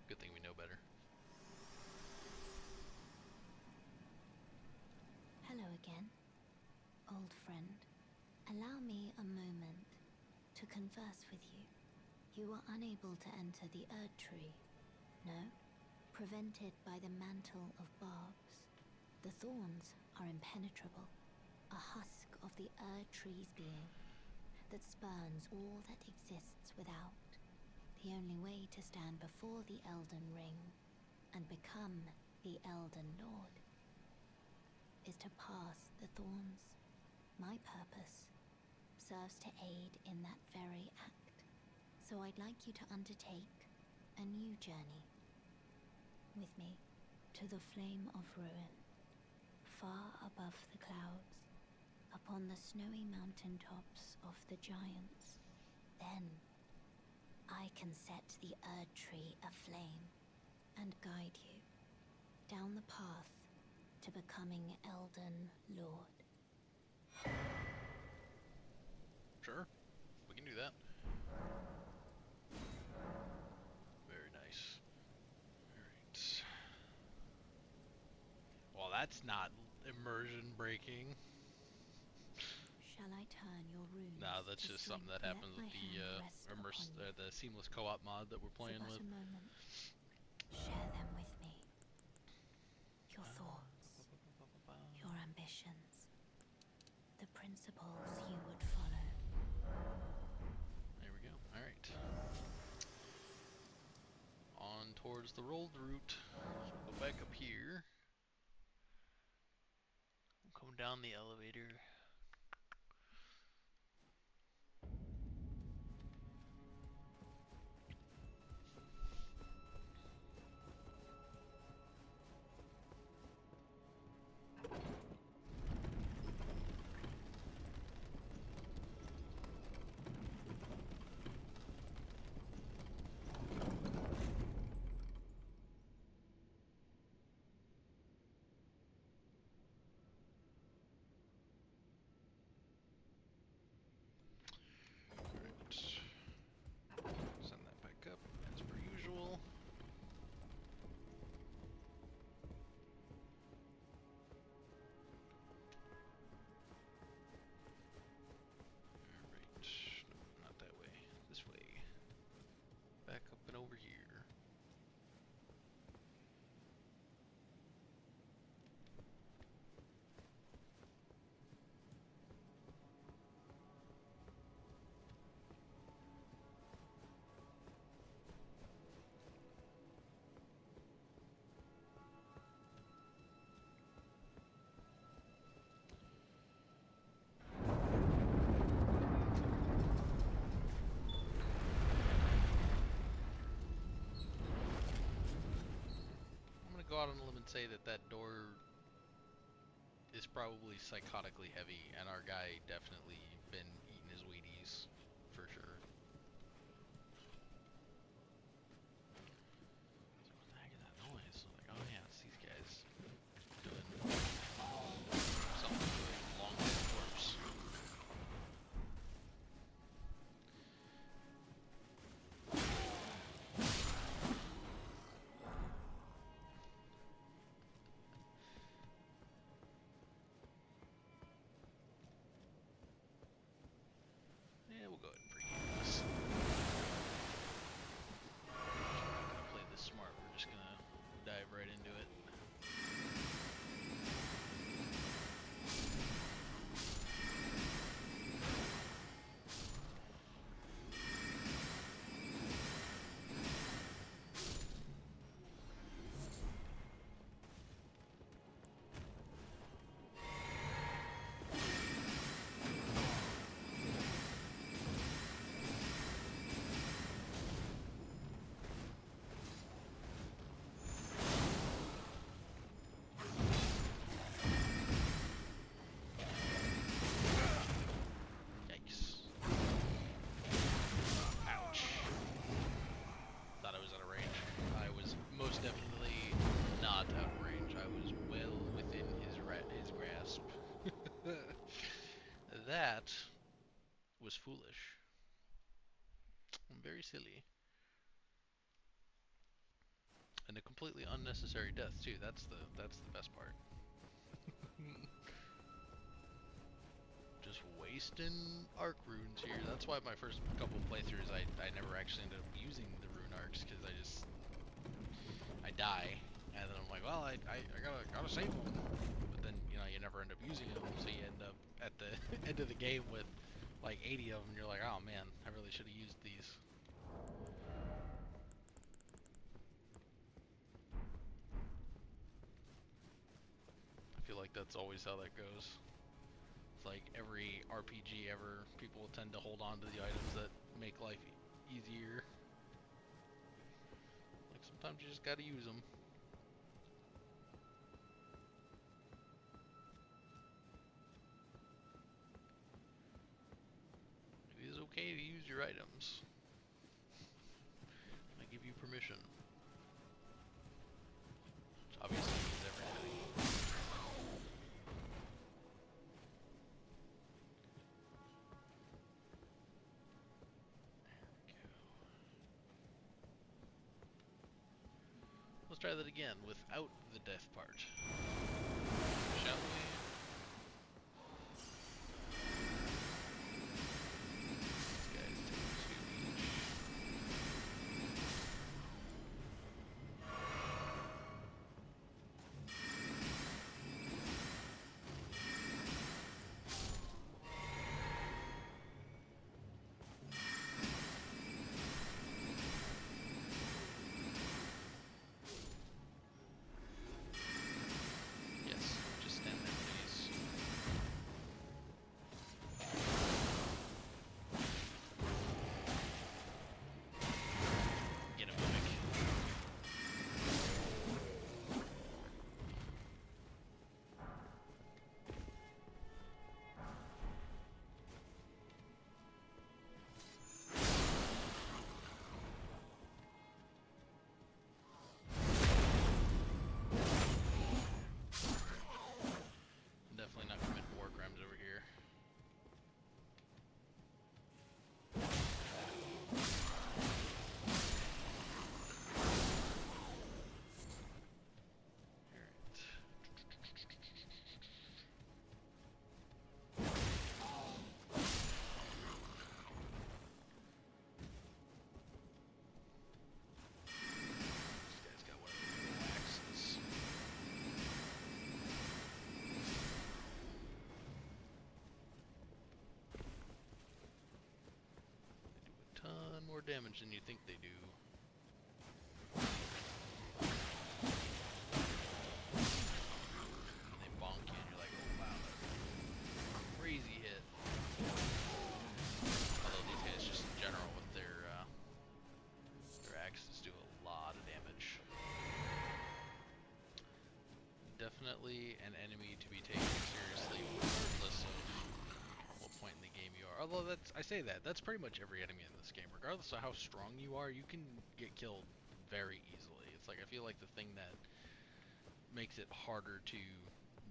Good thing we know better. Hello again, old friend. Allow me a moment to converse with you. You are unable to enter the Erd Tree, no? Prevented by the mantle of barbs. The thorns are impenetrable, a husk of the Erd Tree's being that spurns all that exists without. The only way to stand before the Elden Ring and become the Elden Lord is to pass the thorns. My purpose serves to aid in that very act, so I'd like you to undertake a new journey with me to the Flame of Ruin, far above the clouds, on the snowy mountaintops of the giants. Then I can set the Erd Tree aflame and guide you down the path to becoming Elden Lord. Sure, we can do that. Very nice. Alright. Well, that's not immersion breaking. Shall I turn your runes? Nah, that's to just something that strength? happens Let with my hand rest upon you. the seamless co-op mod that we're playing For but with. a moment, share them with me. Your thoughts, your ambitions, the principles you would follow. There we go. Alright. On towards the rolled route. So we'll go back up here. Come down the elevator. Send that back up as per usual. Alright. No, not that way. This way. Back up and over here. Go out on a limb and say that that door is probably psychotically heavy, and our guy definitely been eating his Wheaties, for sure. So what the heck is that noise? Like, oh yeah, it's these guys doing something to a long-dead corpse. Yeah, we'll go ahead and pregame this. We're not gonna play this smart, we're just gonna dive right into it. Yikes. Ouch. Thought I was out of range. I was most definitely not out of range. I was well within his grasp. That was foolish. Very silly. And a completely unnecessary death too. That's the best part. Just wasting arc runes here. That's why my first couple playthroughs I never actually ended up using the rune arcs, because I die and then I'm like, well, I gotta save them. But then, you know, you never end up using them, so you end up at the end of the game with like 80 of them. You're like, oh man, I really should have used these. I feel like that's always how that goes. It's like every RPG ever, people tend to hold on to the items that make life easier. Like sometimes you just gotta use them. okay to use your items. I give you permission. Which obviously means everything. Let's try that again without the death part. Shall we? These guys take 2 each. Yes, just stand there, please. Get him, Mimic. Definitely not committing war crimes over here. Alright. This guy's got one of those little axes. They do a ton more damage than you think they do. And they bonk you and you're like, oh wow, that's a crazy hit. Although these guys just in general with their axes do a lot of damage. Definitely an enemy to be taken seriously regardless of what point in the game you are. Although I say that's pretty much every enemy in this game. Regardless of how strong you are, you can get killed very easily. It's like, I feel like the thing that makes it harder to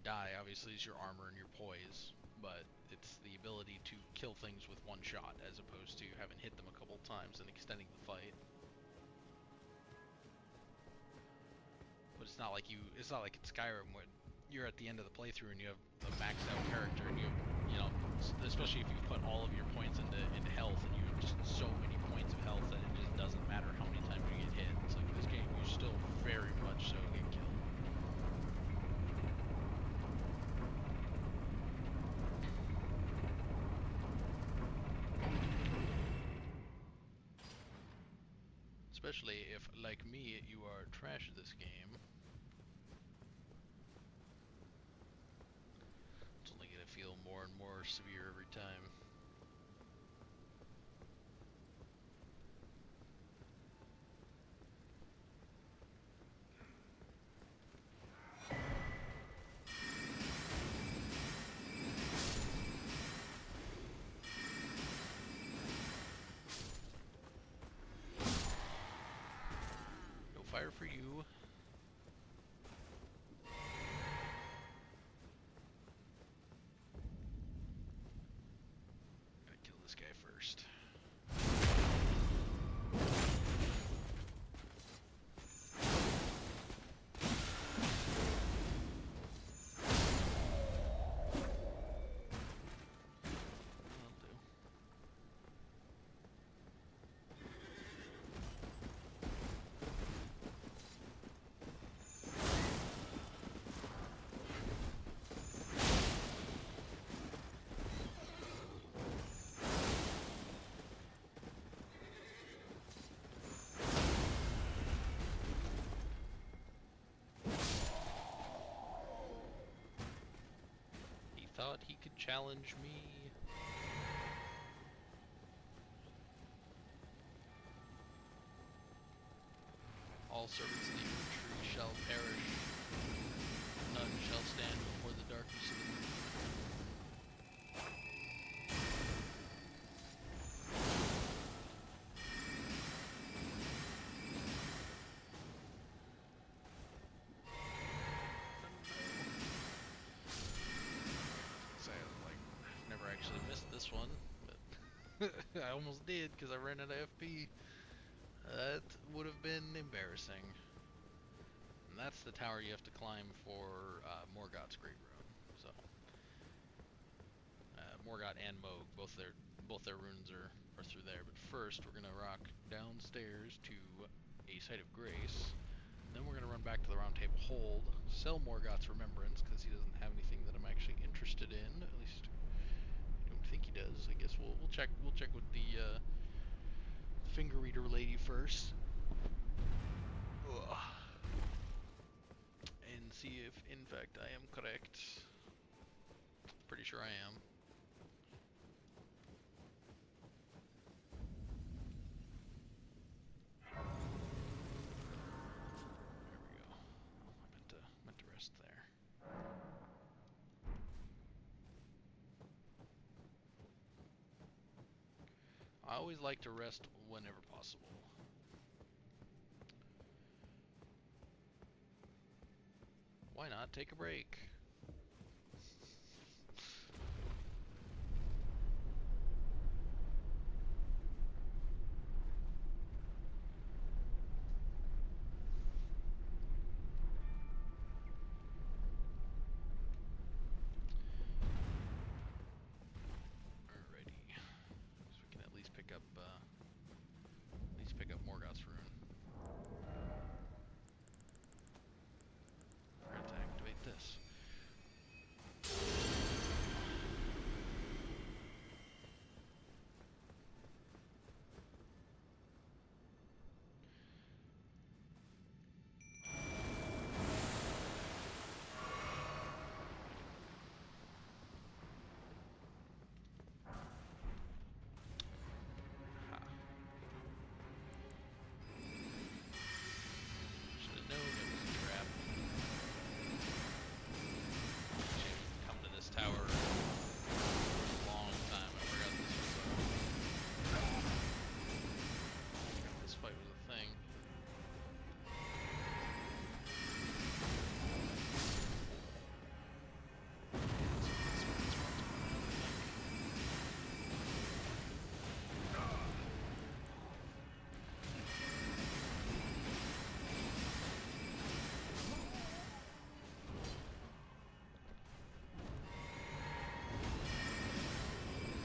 die obviously is your armor and your poise, but it's the ability to kill things with one shot as opposed to having hit them a couple times and extending the fight. But it's not like it's Skyrim where you're at the end of the playthrough and you have a maxed out character and you know, especially if you put all of your points into health and you have just so many points of health that it just doesn't matter how many times you get hit. It's like this game, you still very much so get killed. Especially if, like me, you are trash at this game. It's only gonna feel more and more severe every time. No fire for you. Gotta kill this guy first. That'll do. He thought he could challenge me. All servants of the earth tree shall perish. None shall stand before the darkness of the moon. actually missed this one, but I almost did because I ran out of FP. That would have been embarrassing. And that's the tower you have to climb for Morgoth's Great Rune. So Morgoth and Moog, both their runes are through there. But first, we're gonna rock downstairs to a site of grace. Then we're gonna run back to the Round Table Hold, sell Morgoth's Remembrance because he doesn't have anything that I'm actually interested in. At least I don't think he does. I guess we'll check with the finger reader lady first. Ugh. And see if in fact I am correct. Pretty sure I am. There we go. Oh, I meant to rest there. I always like to rest whenever possible. Why not take a break? Alrighty. So we can at least pick up Morgoth's rune. Forgot to activate this. Should have known it was a trap. Shame to come to this tower for a long time. I forgot this fight was a thing.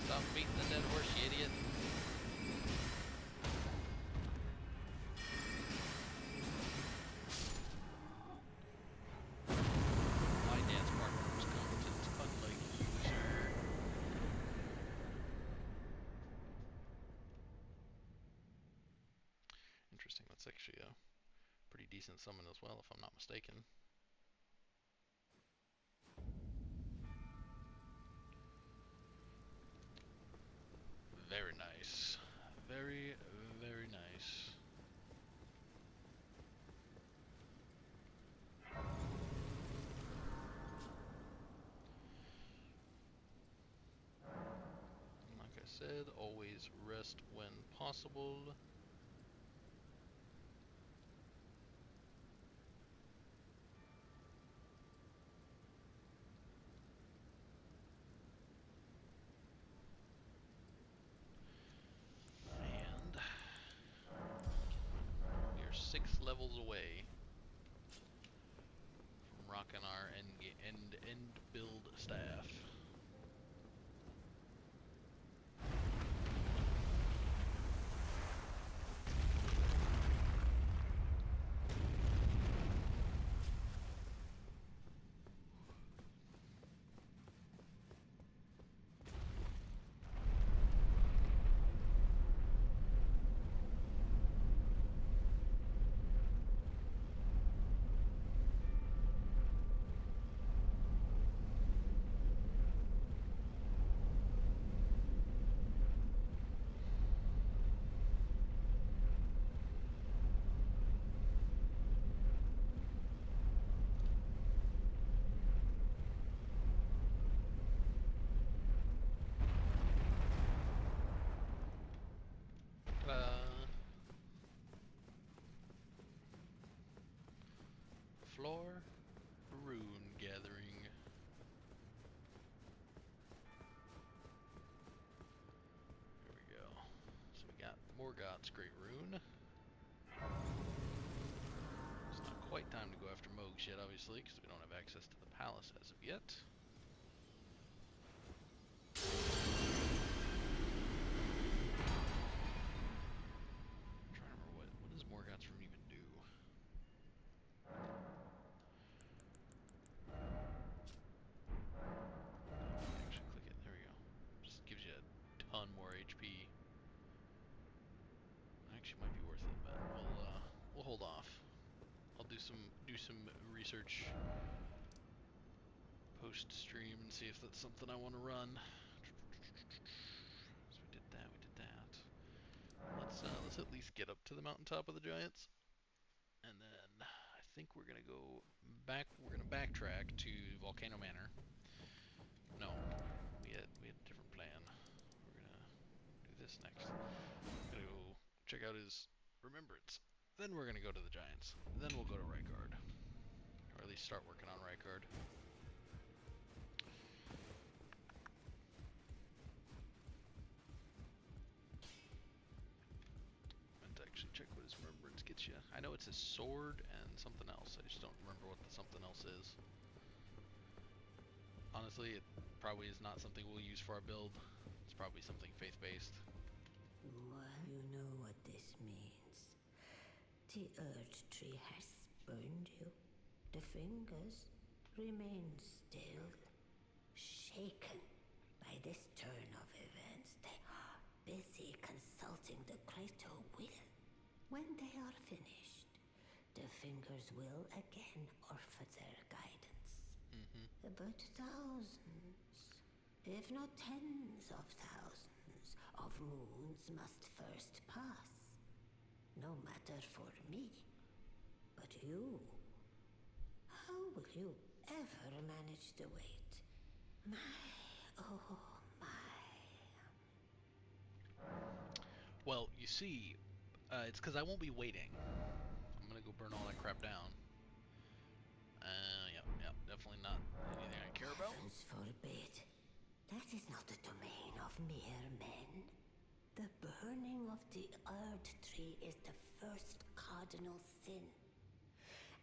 Stop beating the dead horse, you idiot. My dance partner was competent, unlike you, sir. Interesting, that's actually a pretty decent summon as well, if I'm not mistaken. Very nice. Very, very nice. Like I said, always rest when possible. And we are 6 levels away from rocking our end build staff. Morgoth's Great Rune. It's not quite time to go after Mogs yet, obviously, because we don't have access to the palace as of yet. I'm trying to remember what does Morgoth's Rune even do? Let me actually click it. There we go. Just gives you a ton more HP. Actually, might be worth it, but we'll hold off. I'll do some research post stream and see if that's something I want to run. So we did that. Let's at least get up to the mountaintop of the giants, and then I think we're gonna go back. We're gonna backtrack to Volcano Manor. No, we had a different plan. We're gonna do this next. Gonna go check out his remembrance. Then we're gonna go to the giants. Then we'll go to Rykard, or at least start working on Rykard. Actually check what his remembrance gets you. I know it's his sword and something else. I just don't remember what the something else is. Honestly, it probably is not something we'll use for our build. It's probably something faith-based. Well, you know what this means. The Earth Tree has spurned you. The fingers remain still, shaken by this turn of events. They are busy consulting the greater will. When they are finished, the fingers will again offer their guidance. But thousands, if not tens of thousands, of moons must first pass. No matter for me, but you. How will you ever manage to wait? Oh my. Well, you see, it's because I won't be waiting. I'm gonna go burn all that crap down. Yep, definitely not anything I care about. Heavens forbid. That is not the domain of mere men. The burning of the Earth Tree is the first cardinal sin.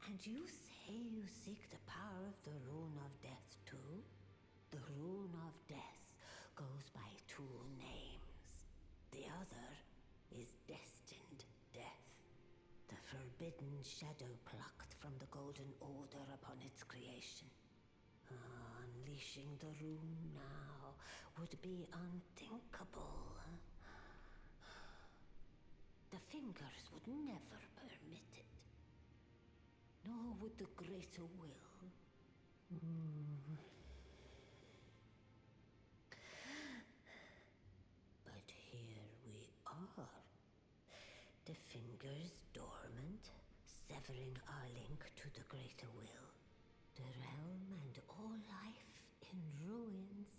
And you say you seek the power of the Rune of Death too? The Rune of Death goes by two names. The other is Destined Death. The forbidden shadow plucked from the Golden Order upon its creation. Unleashing the rune now would be unthinkable. The fingers would never permit it. Nor would the greater will. But here we are. The fingers dormant, severing our link to the greater will. The realm and all life in ruins.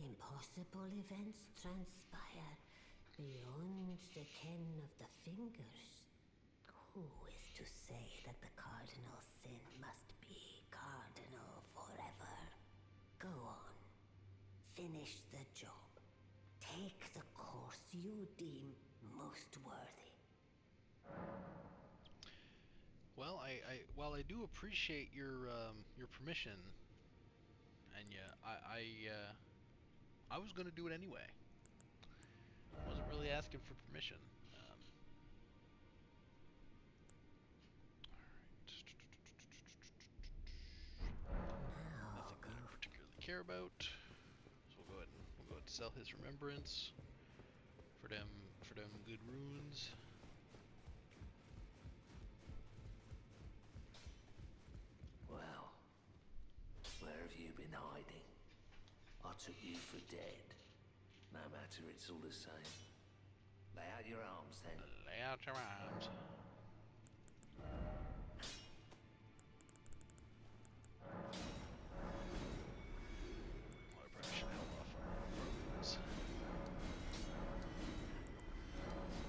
Impossible events transpire beyond the ken of the fingers. Who is to say that the cardinal sin must be cardinal forever? Go on. Finish the job. Take the course you deem most worthy. Well, while I do appreciate your permission, Enya, I was gonna do it anyway. Wasn't really asking for permission. Now Nothing we don't particularly care about. So we'll go ahead and sell his remembrance for them good runes. Well, where have you been hiding? I took you for dead. No matter, it's all the same. Lay out your arms then. Lay out your arms. Well, I probably should have held off on runes.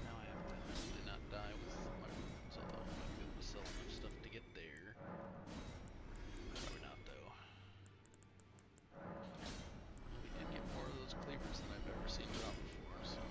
Now I have to hopefully not die with my runes, although I might be able to sell enough stuff to get there. Probably not, though. Well, we did get more of those cleavers than I've ever seen drop before, so...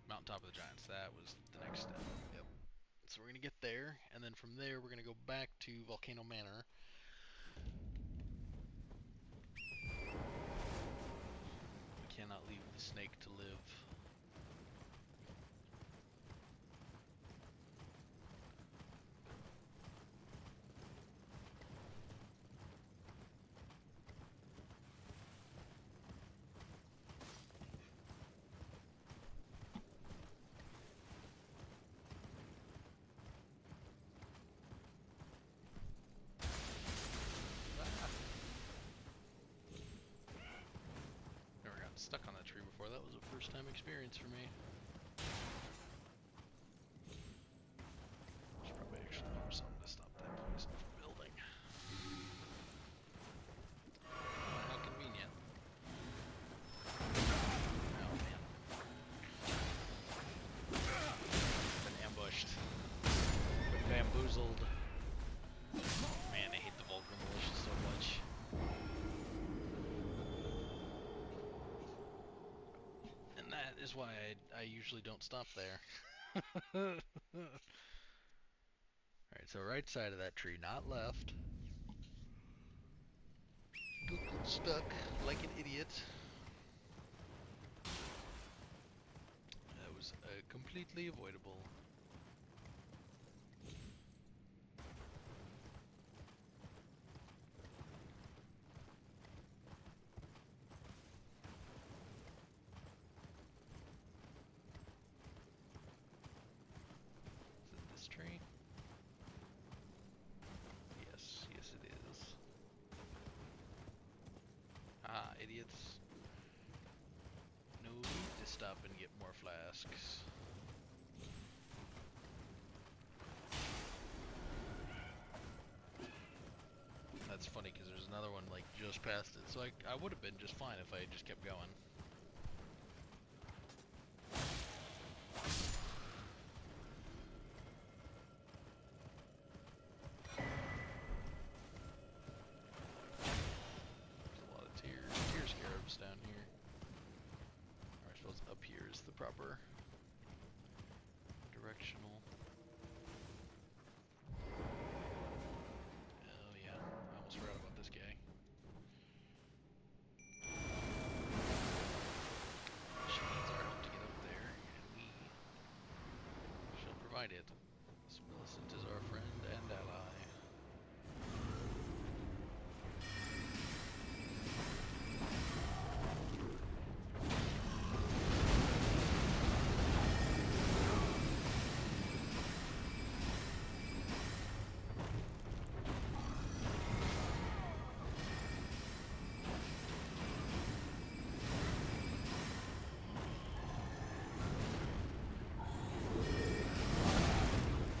Mountaintop of the Giants. That was the next step. Yep. So we're gonna get there, and then from there we're gonna go back to Volcano Manor. We cannot leave the snake to live. Never gotten stuck on that tree before. That was a first time experience for me. Should probably actually pop something to stop that poison from building. How convenient. Oh man. Been ambushed. Been bamboozled. Man, I hate the Vulgar Militia so much. And that is why I usually don't stop there. Alright, so right side of that tree, not left. Don't get stuck like an idiot. That was completely avoidable. Is it this tree? Yes, yes it is. Ah, idiots. No need to stop and get more flasks. That's funny because there's another one like just past it, so I would have been just fine if I had just kept going. There's a lot of tear scarabs down here. Or I suppose up here is the proper directional. Oh yeah, I almost forgot about this guy. She needs our help to get up there, and we shall provide it. This Millicent is our friend and ally.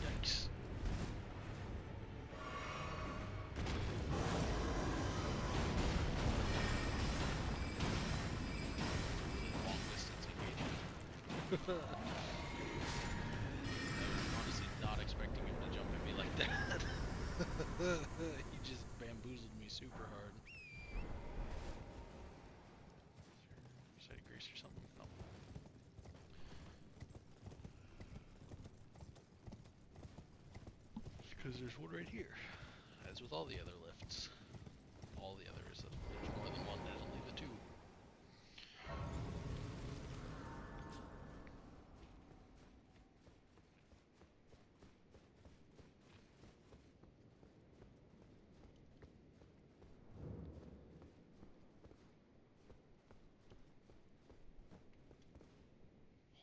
Yikes. Long distance engagement. I was honestly not expecting him to jump at me like that. He just bamboozled me super hard. Side of grease or something? No. Because there's one right here. As with all the other lifts. All the others. There's more than one, there's only the two.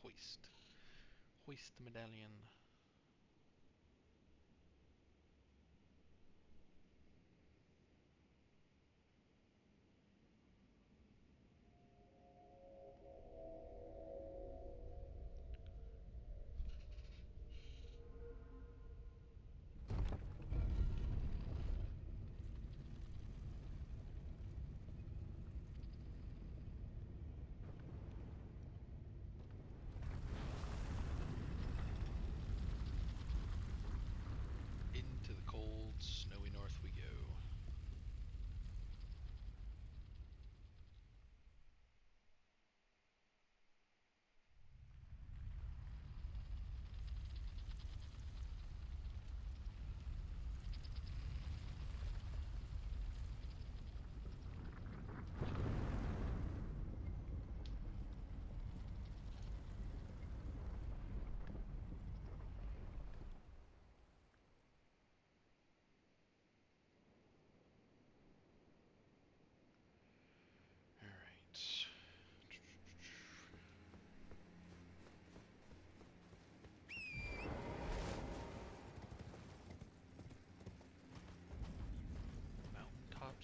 Hoist. Hoist the medallion.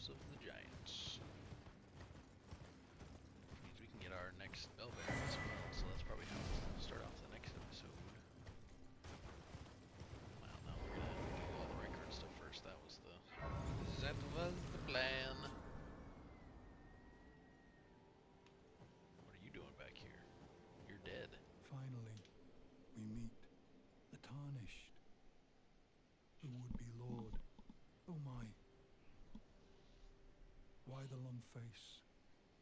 House of the Giants. Means we can get our next bell bearer as well, so that's probably how we'll start off the next episode. Well, no, we're gonna do all the rank card stuff first. That was the plan. What are you doing back here? You're dead. Finally, we meet the Tarnished, the would-be lord. Oh my. Why the long face?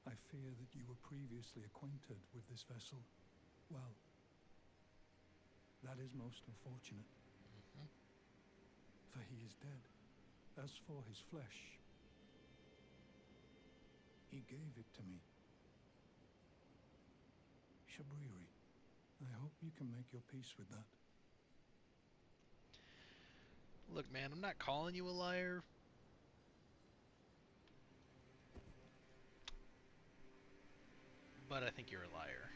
I fear that you were previously acquainted with this vessel. Well, that is most unfortunate. For he is dead. As for his flesh, he gave it to me. Shabriri, I hope you can make your peace with that. Look, man, I'm not calling you a liar. But I think you're a liar.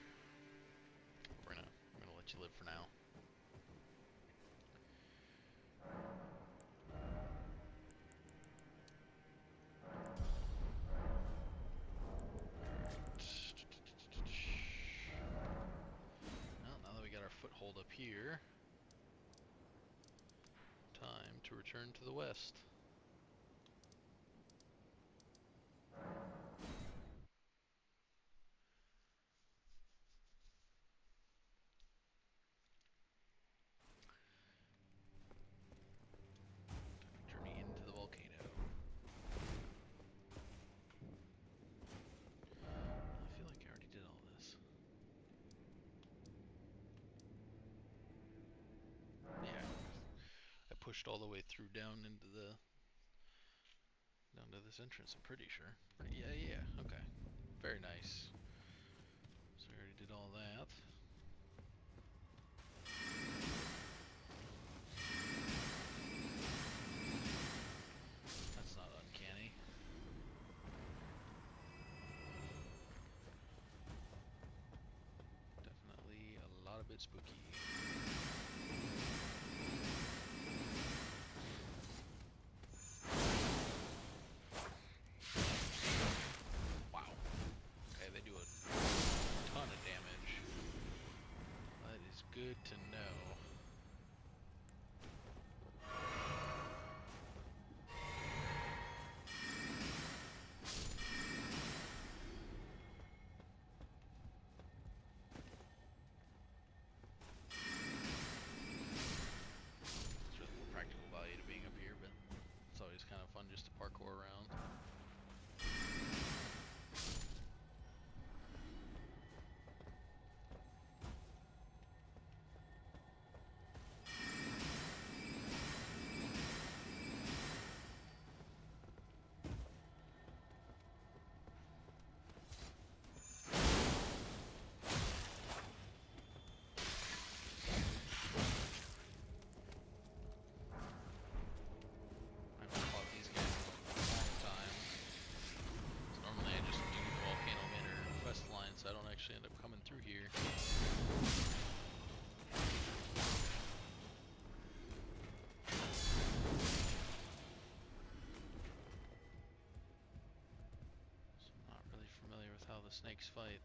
We're gonna let you live for now. Well, now that we got our foothold up here, time to return to the west. Journey into the volcano. I feel like I already did all this. Yeah, I pushed all the way through down to this entrance, I'm pretty sure. Yeah, okay. Very nice. So we already did all that. That's not uncanny. Definitely a lot of bit spooky. Wow. Okay, they do a ton of damage. That is good to know. There's really more practical value to being up here, but it's always kind of fun just to parkour around. I haven't fought these guys in a long time. So normally I just do the Volcano Manor quest line, so I don't actually end up coming through here. So I'm not really familiar with how the snakes fight.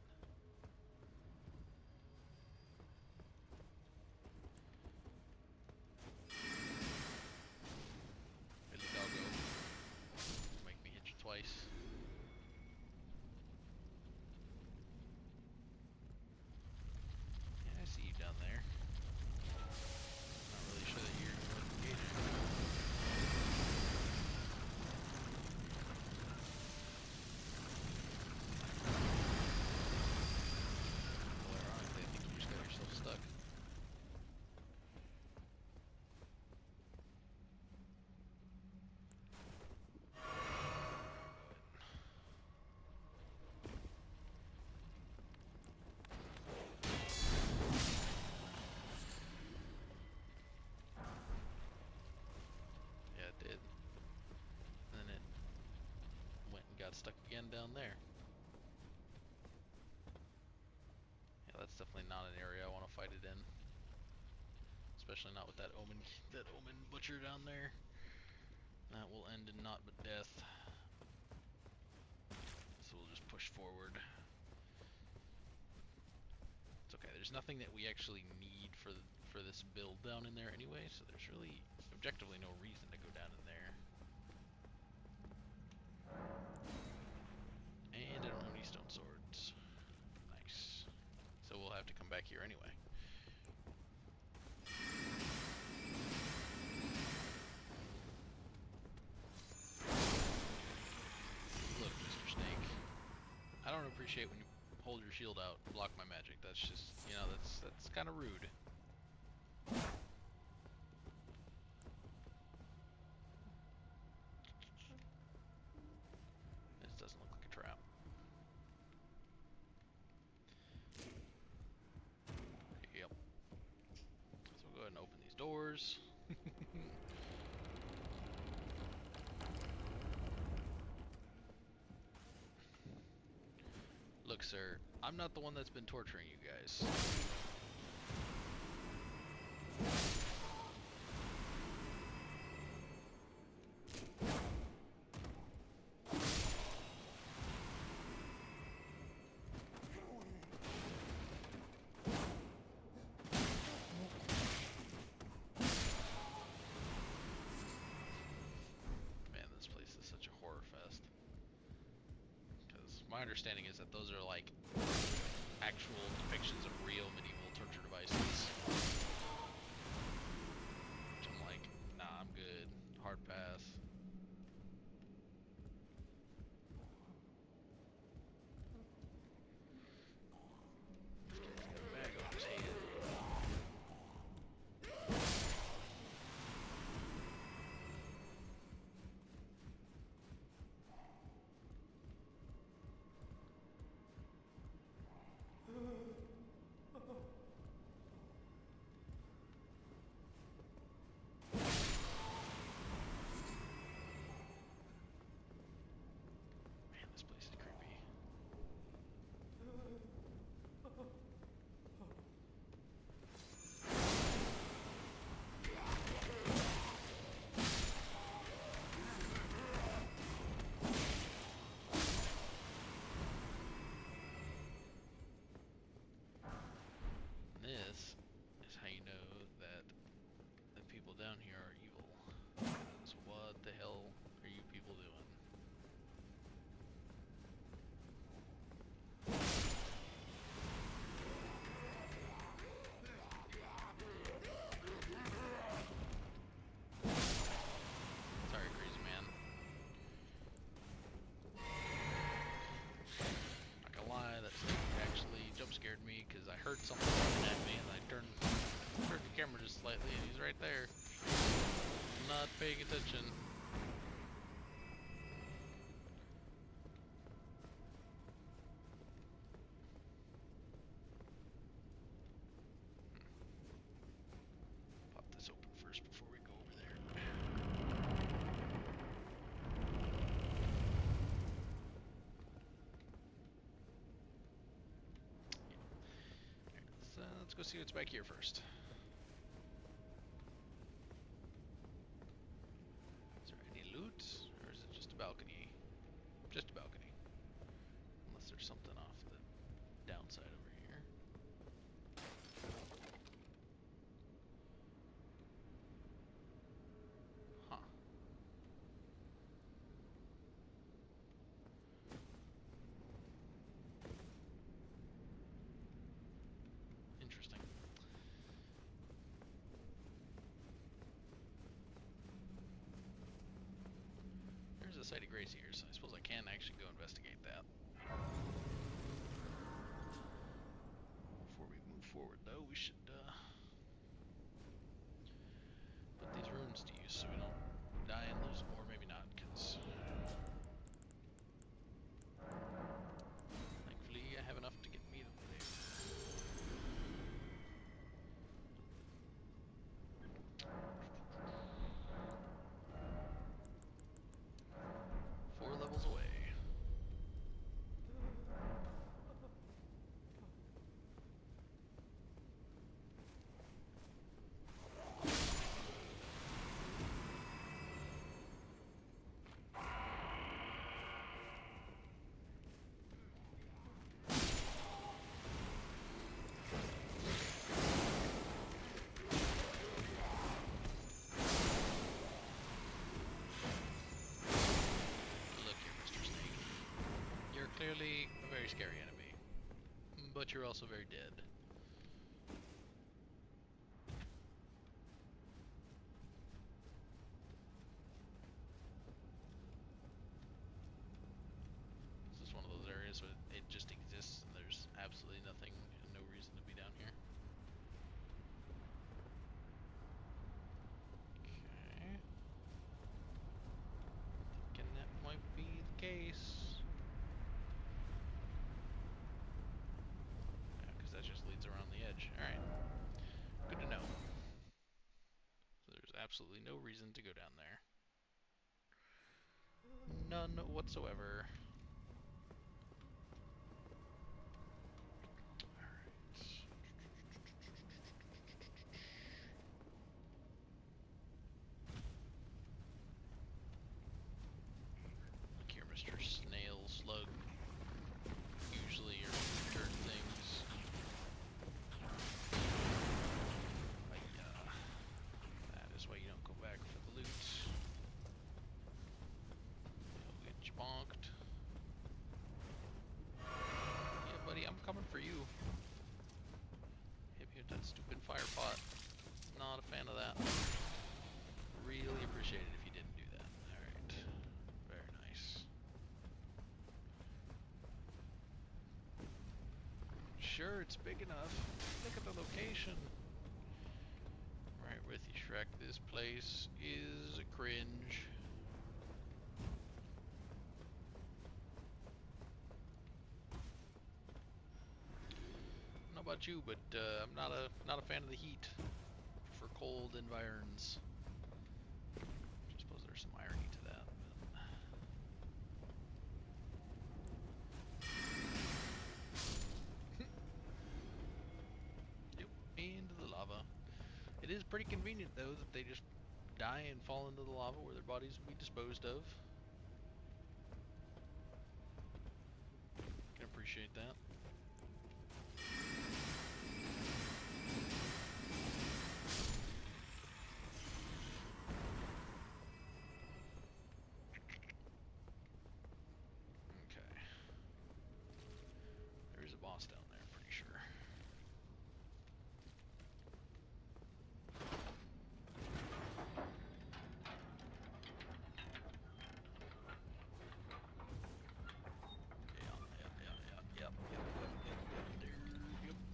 Really, doggo. Make me hit you twice. Yeah, I see you down there. Not really sure that you're worth engaging. Well, ironically, I think you just got yourself stuck. Yeah, it did. And then it went and got stuck again down there. Yeah, that's definitely not an area I want to fight it in. Especially not with that Omen butcher down there. That will end in naught but death. so we'll just push forward. It's okay. There's nothing that we actually need for this build down in there anyway, so there's really objectively no reason to go down in there. And I don't have any stone swords. Nice. So we'll have to come back here anyway. Look, Mr. Snake. I don't appreciate when you hold your shield out and block my magic. That's just, you know, that's kind of rude. This doesn't look like a trap. Yep. So we'll go ahead and open these doors. Look, sir, I'm not the one that's been torturing you guys. Man, this place is such a horror fest. My understanding is that those are like actual depictions of real medieval torture devices. Which I'm like, nah, I'm good. Hard pass. He's got a bag over his head. This place is creepy. This is how you know that the people down here are evil. Because what the hell are you people doing? Sorry, crazy man. Not gonna lie, that snake actually jump scared me because I heard something coming at me and I turned the camera just slightly and he's right there. Not paying attention. Pop this open first before we go over there. Let's go see what's back here first. Is there any loot, or is it just a balcony? Just a balcony. Unless there's something off the downside over here. Huh. Interesting. There's a site of grace here, so I suppose I can actually go investigate that. Before we move forward, though, we should put these runes to use so we don't die and lose them, or maybe not, because thankfully I have enough to get me there. 4 levels away. but you're also very dead. This is one of those areas where it just exists and there's absolutely nothing and no reason to be down here. Okay. Thinking that might be the case. Yeah, because that just leads around the edge. Alright. Good to know. So there's absolutely no reason to go down there. None whatsoever. Look here, Mr. Snail Slug. Usually your dirt things. That is why you don't go back for the loot. You'll get you bonked. Yeah, buddy, I'm coming for you. Hit me with that stupid fire pot. Not a fan of that. Really appreciate it if you didn't do that. Alright. Very nice. Sure, it's big enough. Look at the location. Right with you, Shrek. This place is a cringe. I don't know about you, but I'm not a fan of the heat for cold environs. I suppose there's some irony to that. Yep, into the lava. It is pretty convenient though that they just die and fall into the lava where their bodies will be disposed of. Can appreciate that. Okay. There is a boss down there, I'm pretty sure.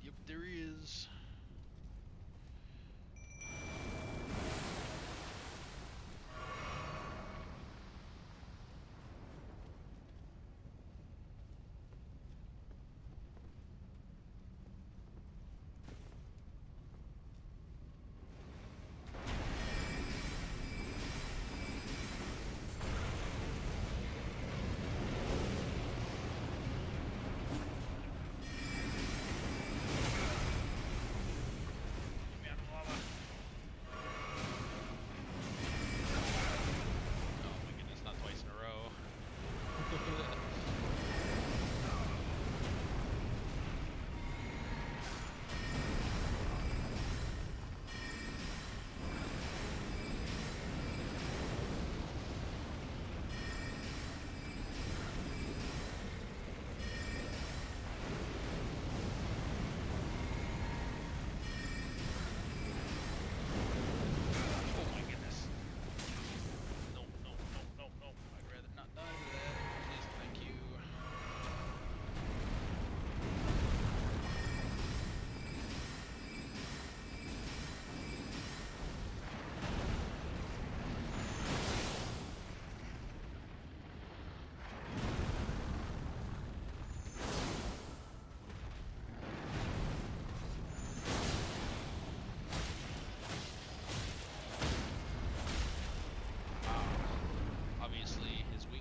Yep, there is.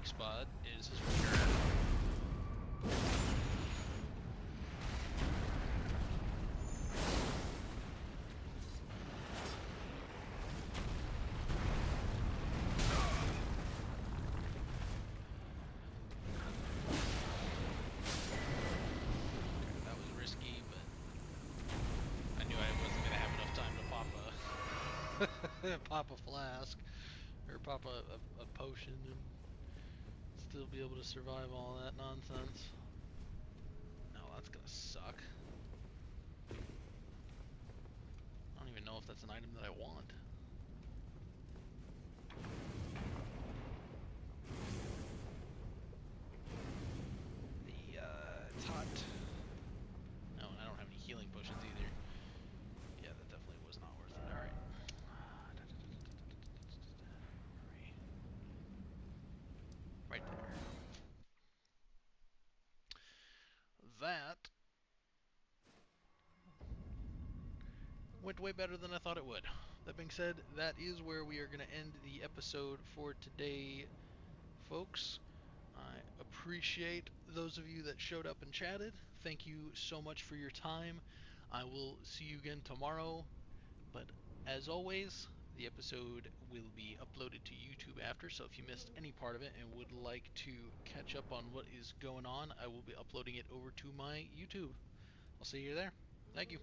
spot is his return. That was risky, but I knew I wasn't going to have enough time to pop a flask or pop a potion and still be able to survive all that nonsense. No, that's gonna suck. that's an item that I want. It's hot. No, I don't have any healing potions either. Yeah, that definitely was not worth it. Alright. Right there. That went way better than I thought it would. That being said, that is where we are going to end the episode for today, folks. I appreciate those of you that showed up and chatted. Thank you so much for your time. I will see you again tomorrow. But as always, the episode will be uploaded to YouTube after, so if you missed any part of it and would like to catch up on what is going on, I will be uploading it over to my YouTube. I'll see you there. Thank you.